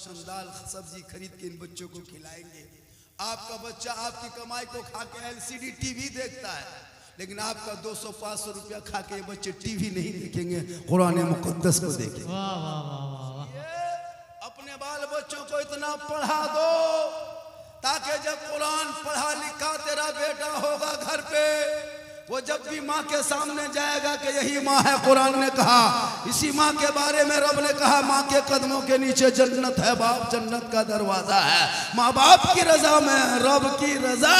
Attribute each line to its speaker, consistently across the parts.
Speaker 1: Ration दाल सब्जी खरीद के इन बच्चों को खिलाएंगे। आपका बच्चा आपकी कमाई को खा के LCD टीवी देखता है, लेकिन आपका 200-500 रुपया खा के ये बच्चे टीवी नहीं देखेंगे, कुरान मुकद्दस को देखेंगे।
Speaker 2: वाह वाह वाह वाह।
Speaker 1: अपने बाल बच्चों को इतना पढ़ा दो ताकि जब कुरान पढ़ा लिखा तेरा बेटा होगा घर पे, वो जब भी माँ के सामने जाएगा कि यही माँ है, कुरान ने कहा, इसी माँ के बारे में रब ने कहा, माँ के कदमों के नीचे जन्नत है, बाप जन्नत का दरवाजा है। माँ बाप की रजा में रब की रजा।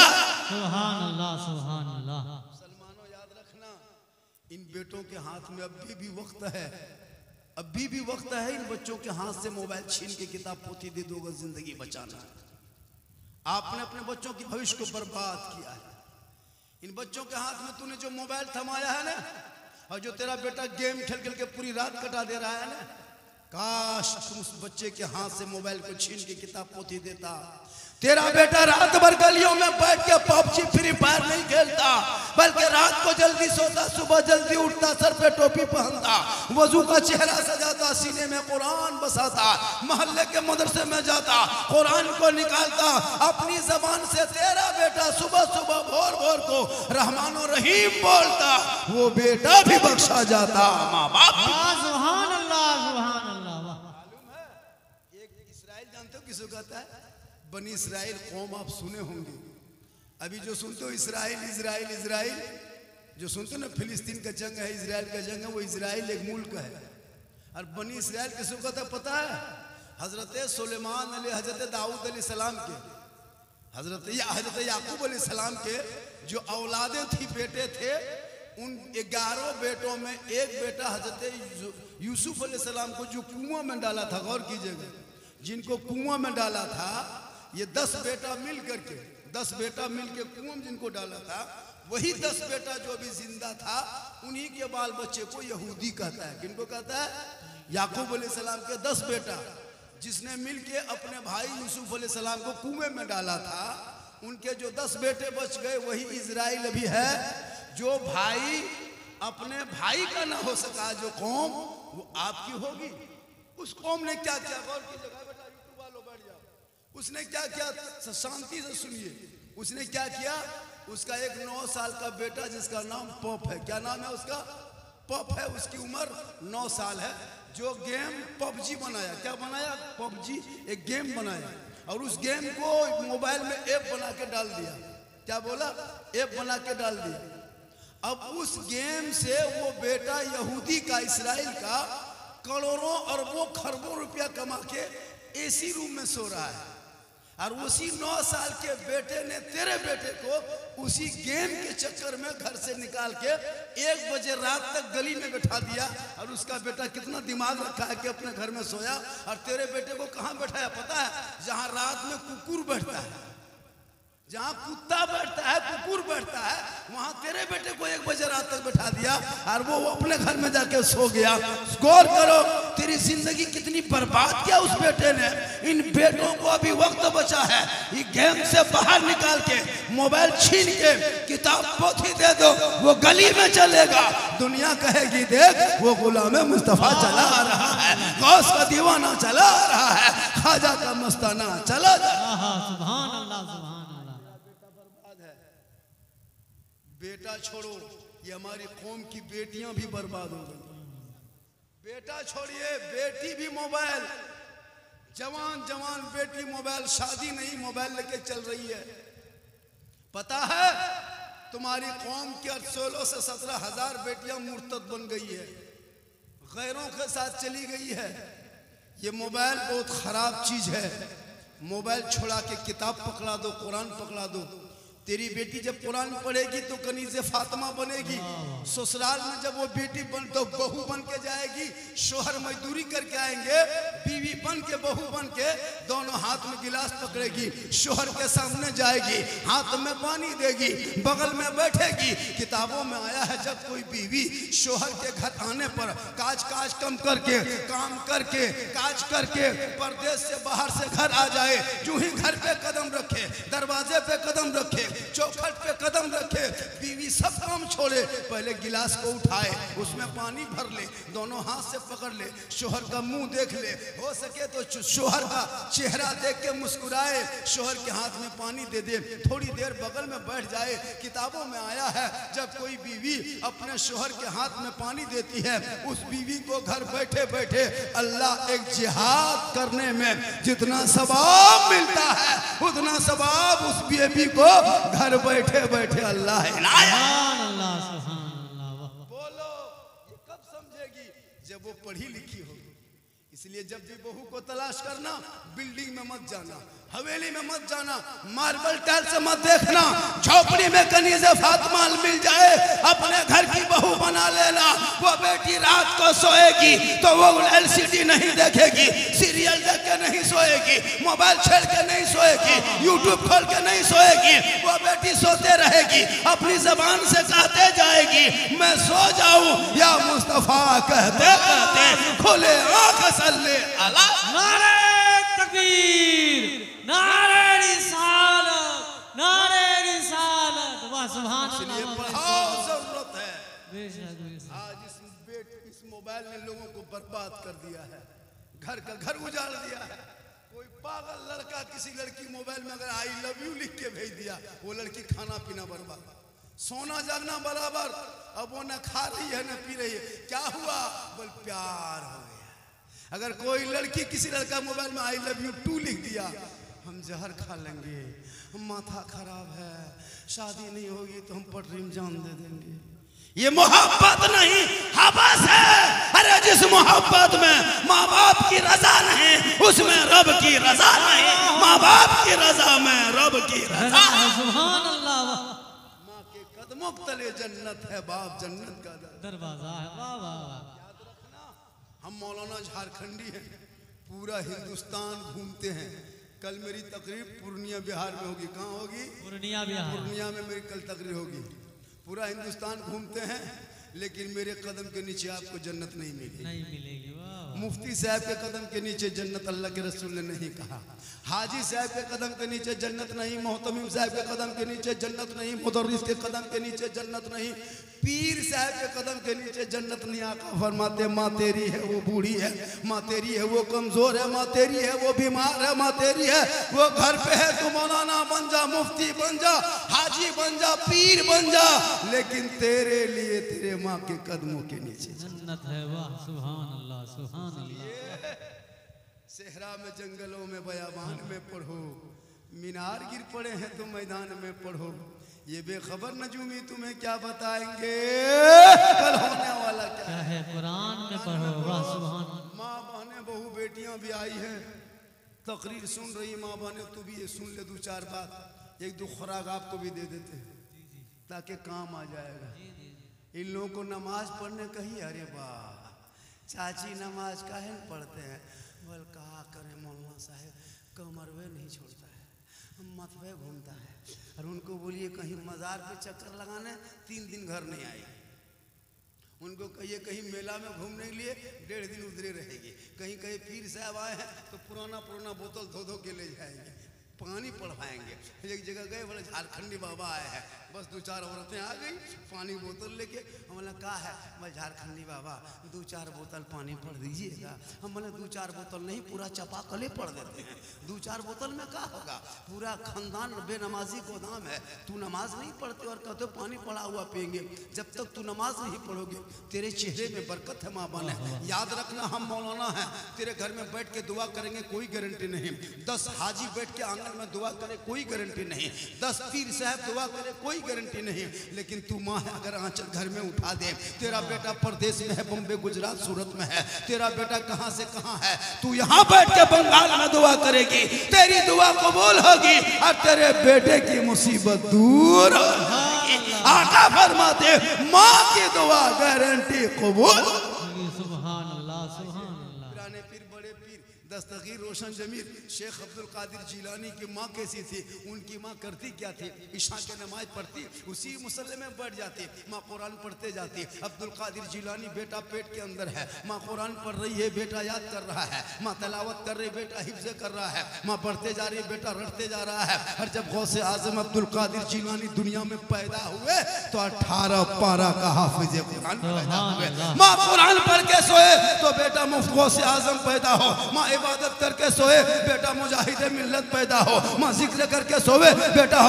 Speaker 2: सुभान अल्लाह सुभान अल्लाह।
Speaker 1: मुसलमानों याद रखना, इन बेटों के हाथ में अभी भी वक्त है, अभी भी वक्त है इन बच्चों के हाथ से मोबाइल छीन के किताब पोथी दे दो अगर जिंदगी बचाना। आपने अपने बच्चों की भविष्य को बर्बाद किया है। इन बच्चों के हाथ में तूने जो मोबाइल थमाया है ना, और जो तेरा बेटा गेम खेल खेल के पूरी रात कटा दे रहा है ना, काश तुम उस बच्चे के हाथ से मोबाइल को छीन के किताब पोथी देता। तेरा बेटा रात भर गलियों में बैठ के PUBG फ्री फायर नहीं खेलता, बल्कि रात को जल्दी सोता, सुबह जल्दी उठता, सर पे टोपी पहनता, वजू का चेहरा सजाता, सीने में कुरान बसाता, मोहल्ले के मदरसे में जाता, कुरान को निकालता। अपनी जबान से तेरा बेटा सुबह सुबह भोर भोर को रहमान और रहीम बोलता, वो बेटा भी बख्शा जाता। माँ बाप
Speaker 2: सुभान अल्लाह सुभान अल्लाह।
Speaker 1: मालूम है, एक इस्राइल जानते हो किसको कहता है? बनी इस्राइल कौम आप सुने होंगे। अभी जो सुनते हो इस्राइल इस्राइल इस्राइल, जो सुनते हो ना फिलिस्तीन का जंग है, इस्राइल का जंग है, वो इस्राइल एक मुल्क है। और बनी इस्राइल किसको कहता है पता है? हजरत सुलेमान अली, हजरत दाऊद अलैहि सलाम के, हजरत याकूब अलैहि सलाम के जो औलादे थी, बेटे थे, उन 11 बेटों में एक बेटा हजरत यूसुफ अलैहि सलाम को जो कुआं में डाला था, गौर कीजिएगा, जिनको कुआं में डाला था, ये 10 बेटा मिल करके, 10 बेटा मिल के कुआं में जिनको डाला था, वही 10 बेटा जो अभी जिंदा था, उन्हीं के बाल बच्चे को यहूदी कहता है। किनको कहता है? याकूब अलैहिस्सलाम के 10 बेटा, जिसने मिल के अपने भाई यूसुफ अलैहिस्सलाम को कुएं में डाला था, उनके जो 10 बेटे बच गए, वही इजराइल अभी है। जो भाई अपने भाई का ना हो सका, जो कौम, वो आपकी होगी। उस कौम ने क्या किया? गौर कीजिएगा बेटा, यूट्यूब वालों बैठ जाओ। उसने क्या किया? शांति से सुनिए। उसने क्या किया? उसका एक 9 साल का बेटा जिसका नाम पॉप है, क्या नाम है उसका? पॉप है, उसकी उम्र 9 साल है, जो गेम PUBG बनाया। क्या बनाया? PUBG एक गेम बनाया, और उस गेम को मोबाइल में ऐप बना के डाल दिया। क्या बोला? ऐप बना के डाल दिया। अब उस गेम से वो बेटा यहूदी का, इस्राइल का, करोड़ों अरबों खरबों रुपया कमा के AC रूम में सो रहा है। और उसी 9 साल के बेटे ने तेरे बेटे को उसी गेम के चक्कर में घर से निकाल के 1 बजे रात तक गली में बैठा दिया। और उसका बेटा कितना दिमाग रखा है कि अपने घर में सोया। और तेरे बेटे को कहाँ बैठाया पता है? जहाँ रात में कुकुर बैठता है, जहाँ कुत्ता बैठता है, कुकुर बैठता है, वहां तेरे बेटे को 1 बजे रात तक बैठा दिया, और वो अपने घर में जाके सो गया। गौर करो, तेरी जिंदगी कितनी बर्बाद किया उस बेटे ने। इन बेटों को अभी वक्त बचा है, ये गेम से बाहर निकाल के, मोबाइल छीन के किताब पोथी दे दो, वो गली में चलेगा, दुनिया कहेगी देख वो गुलाम मुस्तफा चला आ रहा है, गौस का दीवाना चला आ रहा है, खाजा का मस्ताना चला जा रहा है।
Speaker 2: सुभान अल्लाह सुभान।
Speaker 1: बेटा छोड़ो, ये हमारी कौम की बेटियां भी बर्बाद हो गई। बेटा छोड़िए, बेटी भी मोबाइल, जवान जवान बेटी मोबाइल, शादी नहीं मोबाइल लेके चल रही है। पता है तुम्हारी कौम की 16 से 17 हजार बेटियां मुर्तद बन गई है, गैरों के साथ चली गई है। ये मोबाइल बहुत खराब चीज है। मोबाइल छोड़ा के किताब पकड़ा दो, कुरान पकड़ा दो। तेरी बेटी जब कुरान पढ़ेगी तो कनीज़े फातिमा बनेगी। ससुराल में जब वो बेटी बन तो बहू बन के जाएगी। शोहर मजदूरी करके आएंगे, बीवी बन के बहू बन के दोनों हाथ में गिलास पकड़ेगी, शोहर के सामने जाएगी, हाथ में पानी देगी, बगल में बैठेगी। किताबों में आया है जब कोई बीवी शोहर के घर आने पर काज कम करके, काम करके, काज करके परदेश से बाहर से घर आ जाए, जो ही घर पे कदम रखे, दरवाजे पे कदम रखे, चौखट पे कदम रखे, बीवी सब काम छोड़े, पहले गिलास को उठाए, उसमें पानी भर ले, दोनों हाथ से पकड़ ले, शोहर का मुंह देख ले, हो सके तो शोहर का चेहरा देख के मुस्कुराए, शोहर के हाथ में पानी दे दे, थोड़ी देर बगल में बैठ जाए। किताबों में आया है जब कोई बीवी अपने शोहर के हाथ में पानी देती है, उस बीवी को घर बैठे बैठे अल्लाह एक जिहाद करने में जितना सवाब मिलता है उतना सवाब उस बीवी को घर बैठे बैठे अल्लाह
Speaker 2: सुभान अल्लाह सुभान अल्लाह।
Speaker 1: बोलो ये कब समझेगी? जब वो पढ़ी लिखी होगी। इसलिए जब भी बहू को तलाश करना, बिल्डिंग में मत जाना, हवेली में मत जाना, मार्बल टाइल से मत देखना, झोपड़ी में कनीज़े फातिमा मिल जाए अपने घर की बहू बना लेना। वो बेटी रात को सोएगी तो वो LCD नहीं देखेगी, सीरियल देख के नहीं सोएगी, मोबाइल छेड़ के नहीं सोएगी, यूट्यूब खोल के नहीं सोएगी। वो बेटी सोते रहेगी, अपनी जबान से कहते जाएगी मैं सो जाऊं या मुस्तफा कहते कहते खुले आंख सल्ले अला।
Speaker 2: नारे तकबीर, नारे रिसालत, नारे रिसालत। वाह सुभान
Speaker 1: इसलिए
Speaker 2: अल्लाह।
Speaker 1: बहुत जरूरत है।
Speaker 2: बेशक बेशक।
Speaker 1: आज इस मोबाइल ने लोगों को बर्बाद कर दिया है, घर का घर उजाड़ दिया है। कोई पागल लड़का किसी लड़की मोबाइल में अगर आई लव यू लिख के भेज दिया, वो लड़की खाना पीना बर्बाद, सोना जागना बराबर। अब वो न खा रही है न पी रही है, क्या हुआ? बोल प्यार हो गया। अगर कोई लड़की किसी लड़का मोबाइल में आई लव यू 2 लिख दिया, हम जहर खा लेंगे, हम माथा खराब है, शादी नहीं होगी तो हम पटरी में जान दे देंगे। ये मोहब्बत नहीं हवस है। अरे जिस मोहब्बत में माँ बाप की रजा नहीं, उसमें रब की रजा नहीं। माँ बाप की रजा में रब की रजा।
Speaker 2: सुभान अल्लाह।
Speaker 1: माँ के कदमों तले जन्नत है, बाप जन्नत का
Speaker 2: दरवाजा है। वाह वाह वाह।
Speaker 1: याद रखना, हम मौलाना झारखंडी हैं, पूरा हिंदुस्तान घूमते हैं। कल मेरी तकरीर पूर्णिया बिहार में होगी। कहाँ होगी?
Speaker 2: पूर्णिया बिहार।
Speaker 1: पूर्णिया में मेरी कल तकरीर होगी। पूरा हिंदुस्तान घूमते हैं, लेकिन मेरे कदम के नीचे आपको जन्नत नहीं मिलेगी।
Speaker 2: नहीं मिलेगी। वाह।
Speaker 1: मुफ्ती साहब के कदम के नीचे जन्नत अल्लाह के रसूल ने नहीं कहा। हाजी साहब के कदम के नीचे जन्नत नहीं, मोहतमिम साहब के कदम के नीचे जन्नत नहीं, मुदर्रिस के कदम के नीचे जन्नत नहीं, पीर साहब के कदम के नीचे जन्नत नहीं। आका फरमाते माँ तेरी है वो बूढ़ी है, माँ तेरी है वो कमजोर है, माँ तेरी है वो बीमार है, माँ तेरी है वो घर पे है। तू मौलाना बन जा, मुफ्ती बन जा, हाजी बन जा, पीर बन जा, लेकिन तेरे लिए तेरे माँ के कदमों के नीचे
Speaker 2: जन्नत है। वाह सुभान अल्लाह सुभान अल्लाह।
Speaker 1: सेहरा में, जंगलों में, बयाबान में पढ़ो, मीनार गिर पड़े हैं तो मैदान में पढ़ो। ये बेखबर नजूमी तुम्हें क्या बताएंगे कल होने वाला क्या
Speaker 2: है। कुरान में पढ़ो। वाह सुभान।
Speaker 1: माँ बहनें बहू बेटियां भी आई हैं, तकरीर सुन रही माँ बहनें, तू भी ये सुन ले 2-4 बात, 1-2 खुराक आपको भी दे देते हैं ताकि काम आ जाएगा। इन लोगों को नमाज पढ़ने कही, अरे वाह चाची नमाज काहे न पढ़ते हैं? बोल कहा करें मौलाना साहब, कमरवे नहीं छोड़ता है, मथवे घूमता है। और उनको बोलिए कहीं मज़ार पे चक्कर लगाने 3 दिन घर नहीं आएगी। उनको कहिए कहीं मेला में घूमने के लिए 1.5 दिन उधरे रहेगी। कहीं कहीं पीर साहब आए हैं तो पुराना बोतल धो के ले जाएंगे, पानी पढ़वाएंगे। एक जगह गए, बोले झारखंडी बाबा आए हैं, बस 2-4 औरतें आ गई पानी बोतल लेके। हमने कहा है मैं झारखंडी बाबा 2-4 बोतल पानी पढ़ दीजिएगा। हम बोले 2-4 बोतल नहीं, पूरा चापाकले पढ़ देते हैं। 2-4 बोतल में क्या होगा? पूरा खानदान बेनमाजी गोदाम है। तू नमाज नहीं पढ़ते और कहते पानी पड़ा हुआ पियेंगे। जब तक तू नमाज नहीं पढ़ोगे तेरे चेहरे में बरकत है माँ बने। याद रखना हम मौलाना हैं, तेरे घर में बैठ के दुआ करेंगे कोई गारंटी नहीं। 10 हाजी बैठ के आंगन में दुआ करे कोई गारंटी नहीं। 10 पीर साहब दुआ करे कोई गारंटी नहीं। लेकिन तू माँ है, अगर आंचल घर में उठा दे, तेरा बेटा परदेश में है, बम्बे गुजरात सूरत में है, तेरा बेटा कहां से कहां है, तू यहां बैठ के बंगाल में दुआ करेगी, तेरी दुआ कबूल होगी और तेरे बेटे की मुसीबत दूर होगी। आका फरमाते माँ की दुआ गारंटी कबूल।
Speaker 2: सुभान अल्लाह सुभान अल्लाह।
Speaker 1: पुराने पीर, बड़े पीर, दस्तगीर रोशन जमीर शेख अब्दुल कादिर जिलानी की माँ कैसी थी, उनकी माँ करती क्या थी, ईशा के नमाज पढ़ती, उसी मुसल्ले में बैठ जाती, माँ कुरान पढ़ते जाती। अब्दुल कादिर जिलानी बेटा पेट के अंदर है, माँ कुरान पढ़ रही है, बेटा याद कर रहा है, माँ तलावत कर रही, बेटा हिफ्ज़ कर रहा है, माँ पढ़ते जा रही है, बेटा रटते जा रहा है। और जब गौसे आजम अब्दुल कादिर जिलानी दुनिया में पैदा हुए तो 18 पारा का हाफिज कुरान पैदा हुए। माँ कुरान पढ़ के सोए तो बेटा मुफ्त गौसे आजम पैदा हो, माँ इबादत करके सोए बेटा मुजाहिद मिल्लत पैदा हो, माँ जिक्र करके सोए बेटा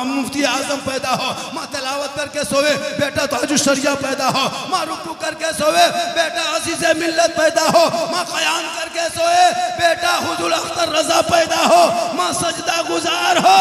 Speaker 1: मुफ्ती आजम पैदा हो, माँ तलावत करके सोए बेटा ताजुश शरिया पैदा हो, माँ रुकू करके सोए बेटा अजीज मिल्लत पैदा हो, माँ क़याम करके सोए बेटा हुजूर अख्तर रजा पैदा हो, माँ सजदा गुजार हो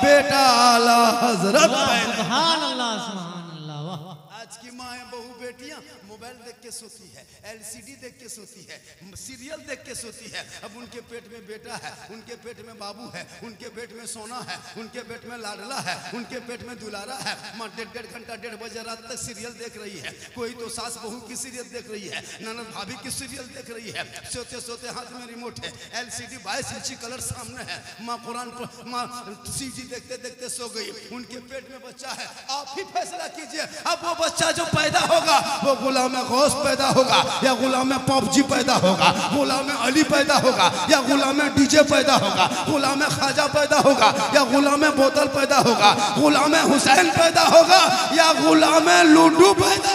Speaker 1: बेटा आला हजरत पैदा।
Speaker 2: सुभान अल्लाह सुभान अल्लाह। वाह
Speaker 1: आज की माँ है बहू बेटियां मोबाइल देख के सोती है, LCD देख के सोती है, सीरियल देख के सोती है। अब उनके पेट में बेटा है, उनके पेट में बाबू है, उनके पेट में सोना है, उनके पेट में लाडला है, उनके पेट में दुलारा है। माँ 1.5 घंटा 1:30 बजे रात तक सीरियल देख रही है। कोई तो सास बहू की सीरियल देख रही है, ननद भाभी की सीरियल देख रही है। सोते सोते हाथ में रिमोट है, LCD 22 इंची कलर सामने है। माँ कुरान माँ सीजी देखते देखते सो गई। उनके पेट में बच्चा है, आप ही फैसला कीजिए अब वो बच्चा जो पैदा होगा वो गुलाम गौस पैदा होगा या गुलाम पॉपजी पैदा होगा, गुलाम अली पैदा होगा या गुलाम डीजे पैदा होगा, गुलाम ख्वाजा पैदा होगा या गुलाम बोतल पैदा होगा, गुलाम हुसैन पैदा होगा या गुलाम लूडू पैदा।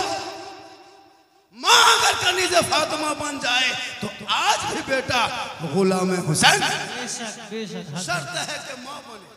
Speaker 1: माँ अगर कनीज़े फातिमा बन जाए तो आज भी बेटा गुलाम हुसैन।
Speaker 2: बेशक बेशक
Speaker 1: शर्त है कि माँ बने।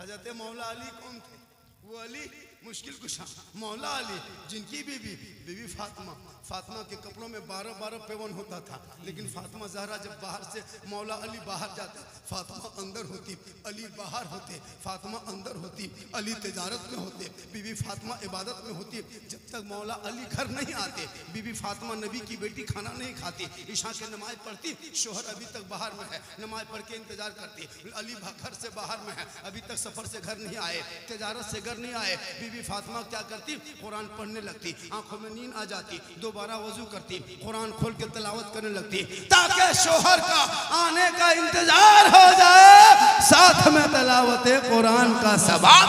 Speaker 1: हजरत मौला अली कौन थे? वो अली मुश्किल कुशा मौला अली जिनकी बीवी फातिमा के कपड़ों में 12 पेवन होता था। लेकिन फातिमा ज़हरा जब बाहर से मौला अली बाहर जाते, फातिमा अंदर होती, अली बाहर होते, फातिमा अंदर होती, अली तिजारत में होते, बीवी फातिमा इबादत में होती। जब तक मौला अली घर नहीं आते बीवी फातिमा नबी की बेटी खाना नहीं खाती, ईशा की नमाज पढ़ती, शोहर अभी तक बाहर में है, नमाज पढ़ के इंतजार करती, अली घर से बाहर में है, अभी तक सफ़र से घर नहीं आए, तिजारत से घर नहीं आए। बीवी फातिमा क्या करती? कुरान पढ़ने लगती, आंखों में नींद आ जाती, दोबारा वजू करती, कुरान खोल के तिलावत करने लगती ताकि शोहर का आने का इंतजार हो जाए, साथ में तिलावत कुरान का सवाब।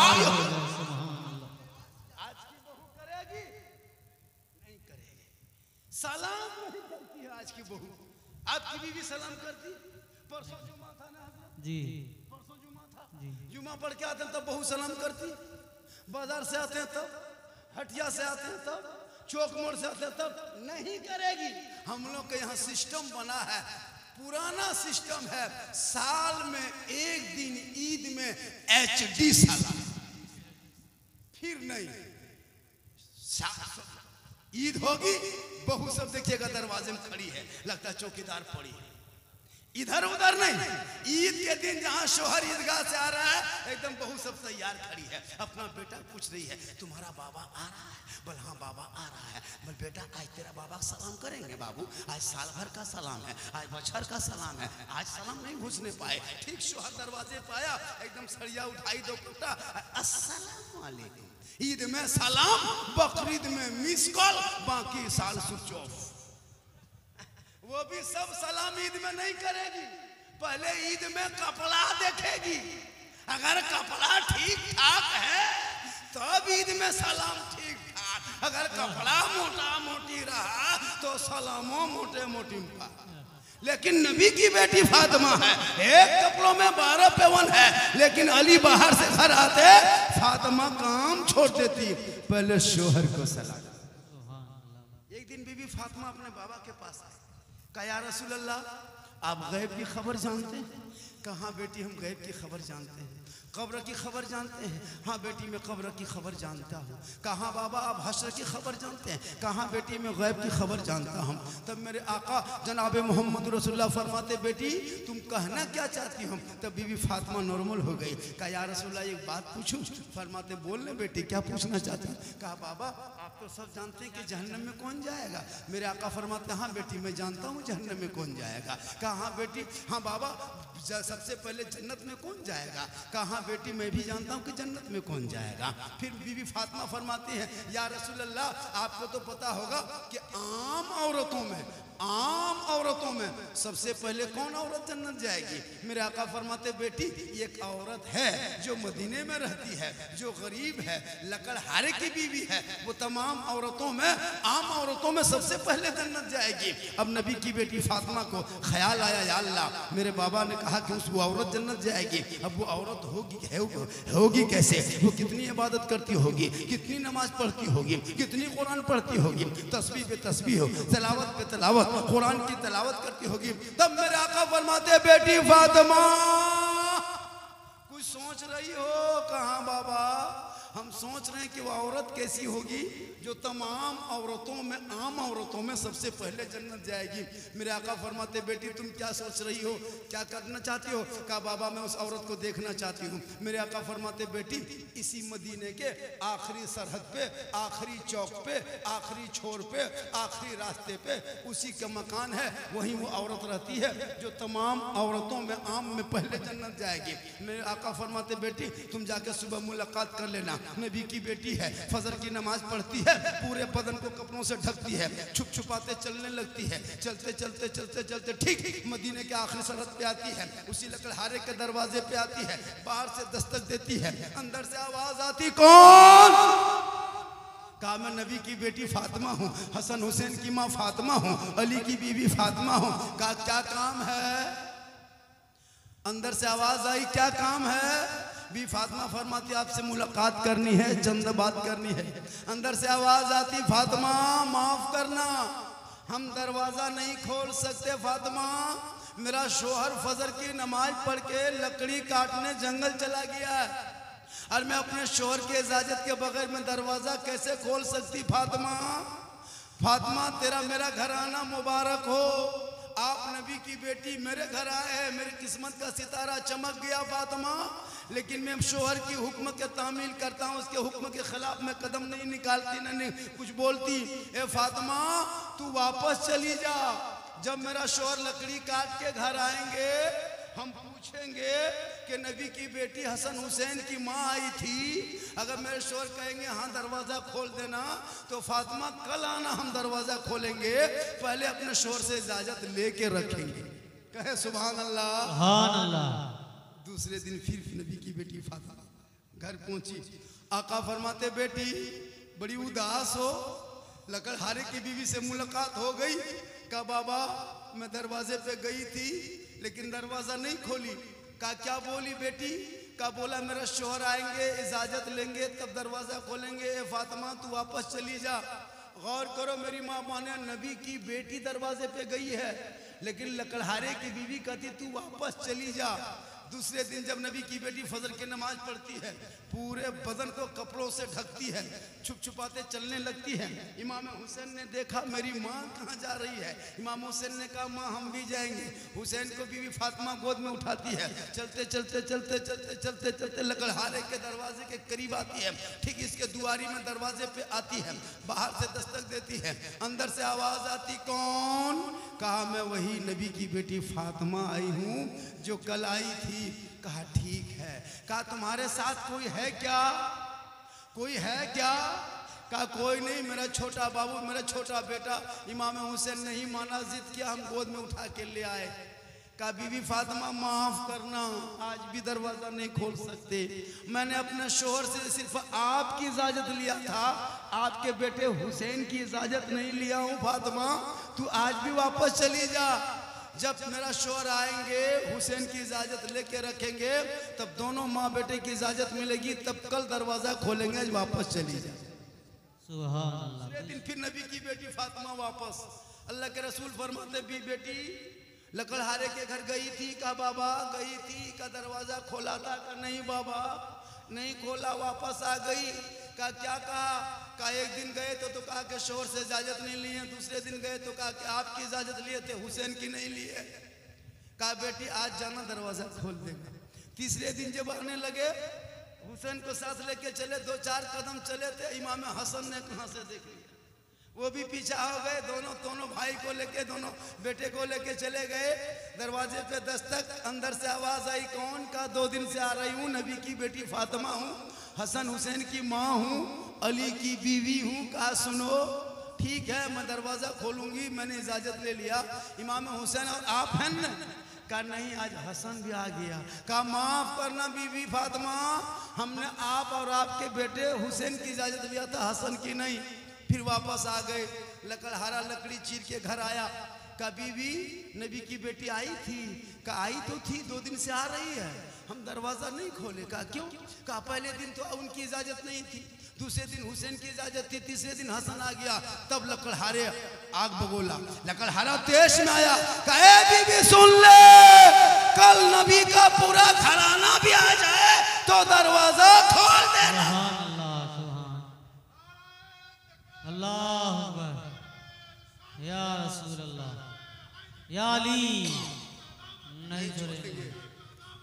Speaker 1: आज की बहू करेगी? नहीं करेगी। सलाम नहीं करती है आज की बहू। आपकी बीवी सलाम करती? परसों जुमा था ना
Speaker 2: जी,
Speaker 1: परसों जुमा था
Speaker 2: जी।
Speaker 1: जुमा पढ़ के आते हैं तब बहू सलाम करती, बाजार से आते हैं तब, हटिया से आते हैं तब, चौक मोड़ से आते हैं तब नहीं करेगी। हम लोग के यहाँ सिस्टम बना है, पुराना सिस्टम है, साल में एक दिन ईद में HD सलाम, फिर नहीं। ईद होगी बहू सब देखिएगा दरवाजे में खड़ी है, लगता है चौकीदार पड़ी है, इधर उधर नहीं। ईद के दिन जहाँ शोहर ईदगाह से आ रहा है एकदम बहू सब तैयार खड़ी है, अपना बेटा पूछ रही है तुम्हारा बाबा आ रहा है? बोल हाँ बाबा आ रहा है। बोल बेटा आज तेरा बाबा सलाम करेंगे बाबू, आज साल भर का सलाम है, आज बछर का सलाम है, आज सलाम नहीं घुसने पाए। ठीक शोहर दरवाजे पाया, एकदम सरिया उठाई दो कुटा, अस्सलाम वालेकुम। ईद में सलाम, बकरीद में मिस कॉल, बाकी साल स्विच ऑफ। वो भी सब सलाम ईद में नहीं करेगी, पहले ईद में कपड़ा देखेगी, अगर कपड़ा ठीक ठाक है तब ईद में सलाम ठीक ठाक, अगर कपड़ा मोटा मोटी रहा तो सलामो मोटे मोटी। लेकिन नबी की बेटी फातिमा है, एक कपड़ों में 12 पेवन है, लेकिन अली बाहर से घर आते फातिमा काम छोड़ देती, पहले शोहर को सलाम। एक दिन बीबी फातिमा अपने बाबा के पास आई, कहा या रसूल अल्लाह आप गैब की खबर जानते हैं? कहाँ बेटी हम गैब की खबर जानते हैं। कब्र की खबर जानते हैं? हाँ बेटी मैं कब्र की खबर जानता हूँ। कहाँ बाबा आप हश्र की खबर जानते हैं? कहाँ बेटी मैं गैब की खबर जानता हूँ। तब मेरे आका जनाब मोहम्मद रसूलुल्लाह फरमाते बेटी तुम कहना क्या चाहती हो? तब बीबी फातिमा नॉर्मल हो गई, कहा या रसूलल्लाह एक बात पूछूं? फरमाते बोल ले बेटी क्या पूछना चाहती? कहा बाबा आप तो सब जानते हैं कि जहन्नम में कौन जाएगा। मेरे आका फरमाते हाँ बेटी मैं जानता हूँ जहन्नम में कौन जाएगा। कहा हाँ बेटी, हाँ बाबा सबसे पहले जन्नत में कौन जाएगा? कहा बेटी मैं भी जानता हूँ कि जन्नत में कौन जाएगा। फिर बीबी फातिमा फरमाती है या रसूल अल्लाह आपको तो पता होगा कि आम औरतों में आम औरतों में सबसे पहले कौन औरत जन्नत जाएगी? मेरे आका फरमाते बेटी एक औरत है जो मदीने में रहती है, जो गरीब है, लकड़हारे की बीवी है, वो तमाम औरतों में, आम औरतों में सबसे पहले जन्नत जाएगी। अब नबी की बेटी फातिमा को ख्याल आया, या अल्लाह, मेरे बाबा ने कहा कि उस वो औरत जन्नत जाएगी, अब वो औरत होगी कैसे? वो कितनी इबादत करती होगी, कितनी नमाज पढ़ती होगी, कितनी कुरान पढ़ती होगी, तस्बीह पे तस्बीह हो, तलावत पे तलावत, कुरान की तलावत करती होगी। तब मेरे आका फरमाते बेटी फातिमा कुछ सोच रही हो? कहाँ बाबा, हम सोच रहे हैं कि वो औरत कैसी होगी जो तमाम औरतों में, आम औरतों में सबसे पहले जन्नत जाएगी। मेरे आका फरमाते बेटी तुम क्या सोच रही हो, क्या करना चाहती हो? कहा बाबा मैं उस औरत को देखना चाहती हूँ। मेरे आका फरमाते बेटी इसी मदीने के आखिरी सरहद पे, आखिरी चौक पे, आखिरी छोर पे, आखिरी रास्ते पे उसी का मकान है, वहीं वो औरत रहती है जो तमाम औरतों में, आम में पहले जन्नत जाएगी। मेरे आका फरमाते बेटी तुम जाके सुबह मुलाकात कर लेना। नबी की बेटी है, फजर की नमाज पढ़ती है, पूरे बदन को कपड़ों से ढकती है, छुप छुपाते चलने लगती है, चलते चलते चलते चलते ठीक मदीने के आखिरी सरहद पे आती है, उसी लकड़हारे के दरवाजे पे आती है, बाहर से दस्तक देती है, अंदर से आवाज आती कौन? कहा मैं नबी की बेटी फातिमा हूँ, हसन हुसैन की माँ फातिमा हूँ, अली की बीवी फातिमा हूँ। कहा क्या काम है? अंदर से आवाज आई क्या काम है? भी फातिमा फरमाती आपसे मुलाकात करनी है, चंद बात करनी है। अंदर से आवाज आती फातिमा माफ करना, हम दरवाजा नहीं खोल सकते फातिमा, मेरा शोहर फजर की नमाज पढ़ के लकड़ी काटने जंगल चला गया है और मैं अपने शोहर की इजाजत के बगैर में दरवाजा कैसे खोल सकती? फातिमा फातिमा तेरा मेरा घराना मुबारक हो, आप नबी की बेटी मेरे घर आए हैं, मेरी किस्मत का सितारा चमक गया फातिमा, लेकिन मैं शोहर की हुक्म के तामील करता हूँ, उसके हुक्म के खिलाफ मैं कदम नहीं निकालती, नहीं कुछ बोलती। ए फातिमा तू वापस चली जा, जब मेरा शोहर लकड़ी काट के घर आएंगे हम पूछेंगे कि नबी की बेटी हसन हुसैन की माँ आई थी, अगर मेरे शोहर कहेंगे हाँ दरवाज़ा खोल देना, तो फातिमा कल आना हम दरवाज़ा खोलेंगे, पहले अपने शोहर से इजाज़त लेके रखेंगे। कहे सुभान अल्लाह,
Speaker 2: सुभान अल्लाह।
Speaker 1: दूसरे दिन फिर नबी की बेटी फातिमा घर पहुंची। आका फरमाते बेटी बड़ी उदास हो, लकड़हारे की बीवी से मुलाकात हो गई। कहा बाबा मैं दरवाजे पे गई थी लेकिन दरवाजा नहीं खोली। कहा क्या बोली बेटी? कहा बोला मेरा शोहर आएंगे इजाजत लेंगे तब दरवाजा खोलेंगे। ए फातिमा तू वापस चली जा। गौर करो मेरी माँ माने नबी की बेटी दरवाजे पे गई है लेकिन लकड़हारे की बीवी कहती तू वापस चली जा। दूसरे दिन जब नबी की बेटी फजर की नमाज पढ़ती है, पूरे बदन को कपड़ों से ढकती है, छुप छुपाते चलने लगती है। इमाम हुसैन ने देखा मेरी माँ कहाँ जा रही है। इमाम हुसैन ने कहा माँ हम भी जाएंगे। हुसैन को बीवी फातिमा गोद में उठाती है, चलते चलते चलते चलते चलते चलते लकड़हारे के दरवाजे के करीब आती है। ठीक इसके दुआरी में दरवाजे पे आती है, बाहर से दस्तक देती है, अंदर से आवाज आती कौन? कहा मैं वही नबी की बेटी फातिमा आई हूँ जो कल आई थी। कहा ठीक है। कहा तुम्हारे साथ कोई है क्या? कोई है क्या? कहा कोई नहीं, मेरा छोटा बाबू, मेरा छोटा बेटा। इमाम हुसैन नहीं माना, जिद किया, हम गोद में उठा के ले आए। कहा बीवी फातिमा माफ करना, आज भी दरवाजा नहीं खोल सकते। मैंने अपने शोहर से सिर्फ आपकी इजाजत लिया था, आपके बेटे हुसैन की इजाजत नहीं लिया हूँ। फातिमा तू आज भी वापस चली जा। जब मेरा शोहर आएंगे हुसैन की इजाजत लेके रखेंगे तब दोनों माँ बेटे की इजाजत मिलेगी, तब कल दरवाजा खोलेंगे, वापस चली जा।
Speaker 2: सुभान अल्लाह।
Speaker 1: दूसरे दिन फिर नबी की बेटी फातिमा वापस। अल्लाह के रसूल फरमाते भी बेटी लकड़हारे के घर गई थी। कहा बाबा गई थी, का दरवाजा खोला था? का नहीं बाबा नहीं खोला, वापस आ गई। कहा क्या कहा? कहा एक दिन गए तो कहा कि शोहर से इजाजत नहीं लिए। दूसरे दिन गए तो कहा कि आपकी इजाजत लिए थे, हुसैन की नहीं लिए। कहा बेटी आज जाना दरवाजा खोल देगा। तीसरे दिन जब आने लगे हुसैन को साथ लेके चले, 2-4 कदम चले थे, इमाम हसन ने कहां से देख लिया, वो भी पीछा हो गए। दोनों भाई को लेके, दोनों बेटे को लेके चले गए। दरवाजे पे दस्तक, अंदर से आवाज आई कौन? का 2 दिन से आ रही हूँ, नबी की बेटी फातिमा हूँ, हसन हुसैन की माँ हूँ, अली की बीवी हूँ। कहा सुनो ठीक है मैं दरवाजा खोलूंगी, मैंने इजाजत ले लिया। इमाम हुसैन और आप हैं न? कहा नहीं, आज हसन भी आ गया। कहा माफ करना बीबी फातिमा, हमने आप और आपके बेटे हुसैन की इजाजत लिया था, हसन की नहीं। फिर वापस आ गए, लकड़हारा लकड़ी चीर के घर आया। कहा बीबी नबी की बेटी आई थी। कहा आई तो थी, 2 दिन से आ रही है, हम दरवाजा नहीं खोले। कहा क्यों? कहा पहले दिन तो उनकी इजाजत नहीं थी, दूसरे दिन हुसैन की इजाजत थी, तीसरे दिन हसन आ गया। तब लकड़हारे आग बगोला, लकड़हारा तेज में आया। कहे बीबी सुन ले, कल नबी का पूरा घराना भी आ जाए तो दरवाजा खोल देना।
Speaker 2: अल्लाह अकबर, या रसूल अल्लाह, या अली, नहीं छोड़ेंगे।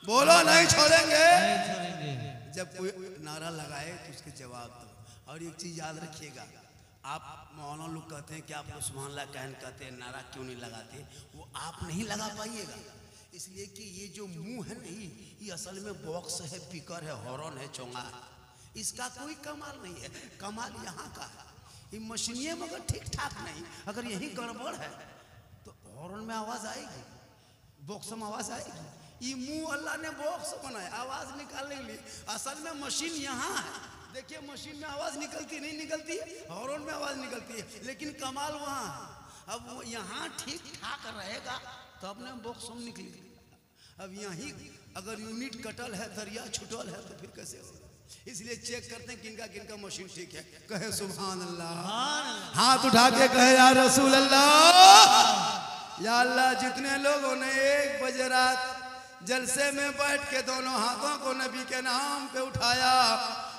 Speaker 1: बोलो नहीं छोड़ेंगे।
Speaker 2: नहीं छोड़ेंगे।
Speaker 1: जब कोई नारा लगाए तो उसके जवाब दो। और एक चीज याद रखिएगा, आप मौलाना लोग कहते हैं कि आप लोग सुभान अल्लाह कहते हैं, नारा क्यों नहीं लगाते? वो आप नहीं लगा पाइएगा, इसलिए कि ये जो मुंह है नहीं, ये असल में बॉक्स है, स्पीकर है, हॉर्न है, चोंगा है। इसका कोई कमाल नहीं है, कमाल यहाँ का है। ये मशीनिए मगर ठीक ठाक नहीं, अगर यही गड़बड़ है तो हॉर्न में आवाज आएगी, बॉक्स में आवाज आएगी। ये मुंह अल्लाह ने बॉक्स बनाया आवाज निकालने के लिए, असल में मशीन यहाँ है। देखिए मशीन में आवाज निकलती नहीं निकलती है, हॉर्न में आवाज निकलती है, लेकिन कमाल वहाँ है। अब वो यहाँ ठीक ठाक रहेगा तो अपने बॉक्स में निकलेगी। अब यहीं अगर यूनिट कटल है, दरिया छुटल है, तो फिर कैसे होगा? इसलिए चेक करते हैं किनका किनका मशीन ठीक है। कहे सुभान अल्लाह, हाथ उठा के कहे या रसूल अल्लाह। या अल्लाह, जितने लोगों ने 1 बजे रात जलसे में बैठ के दोनों हाथों को नबी के नाम पे उठाया,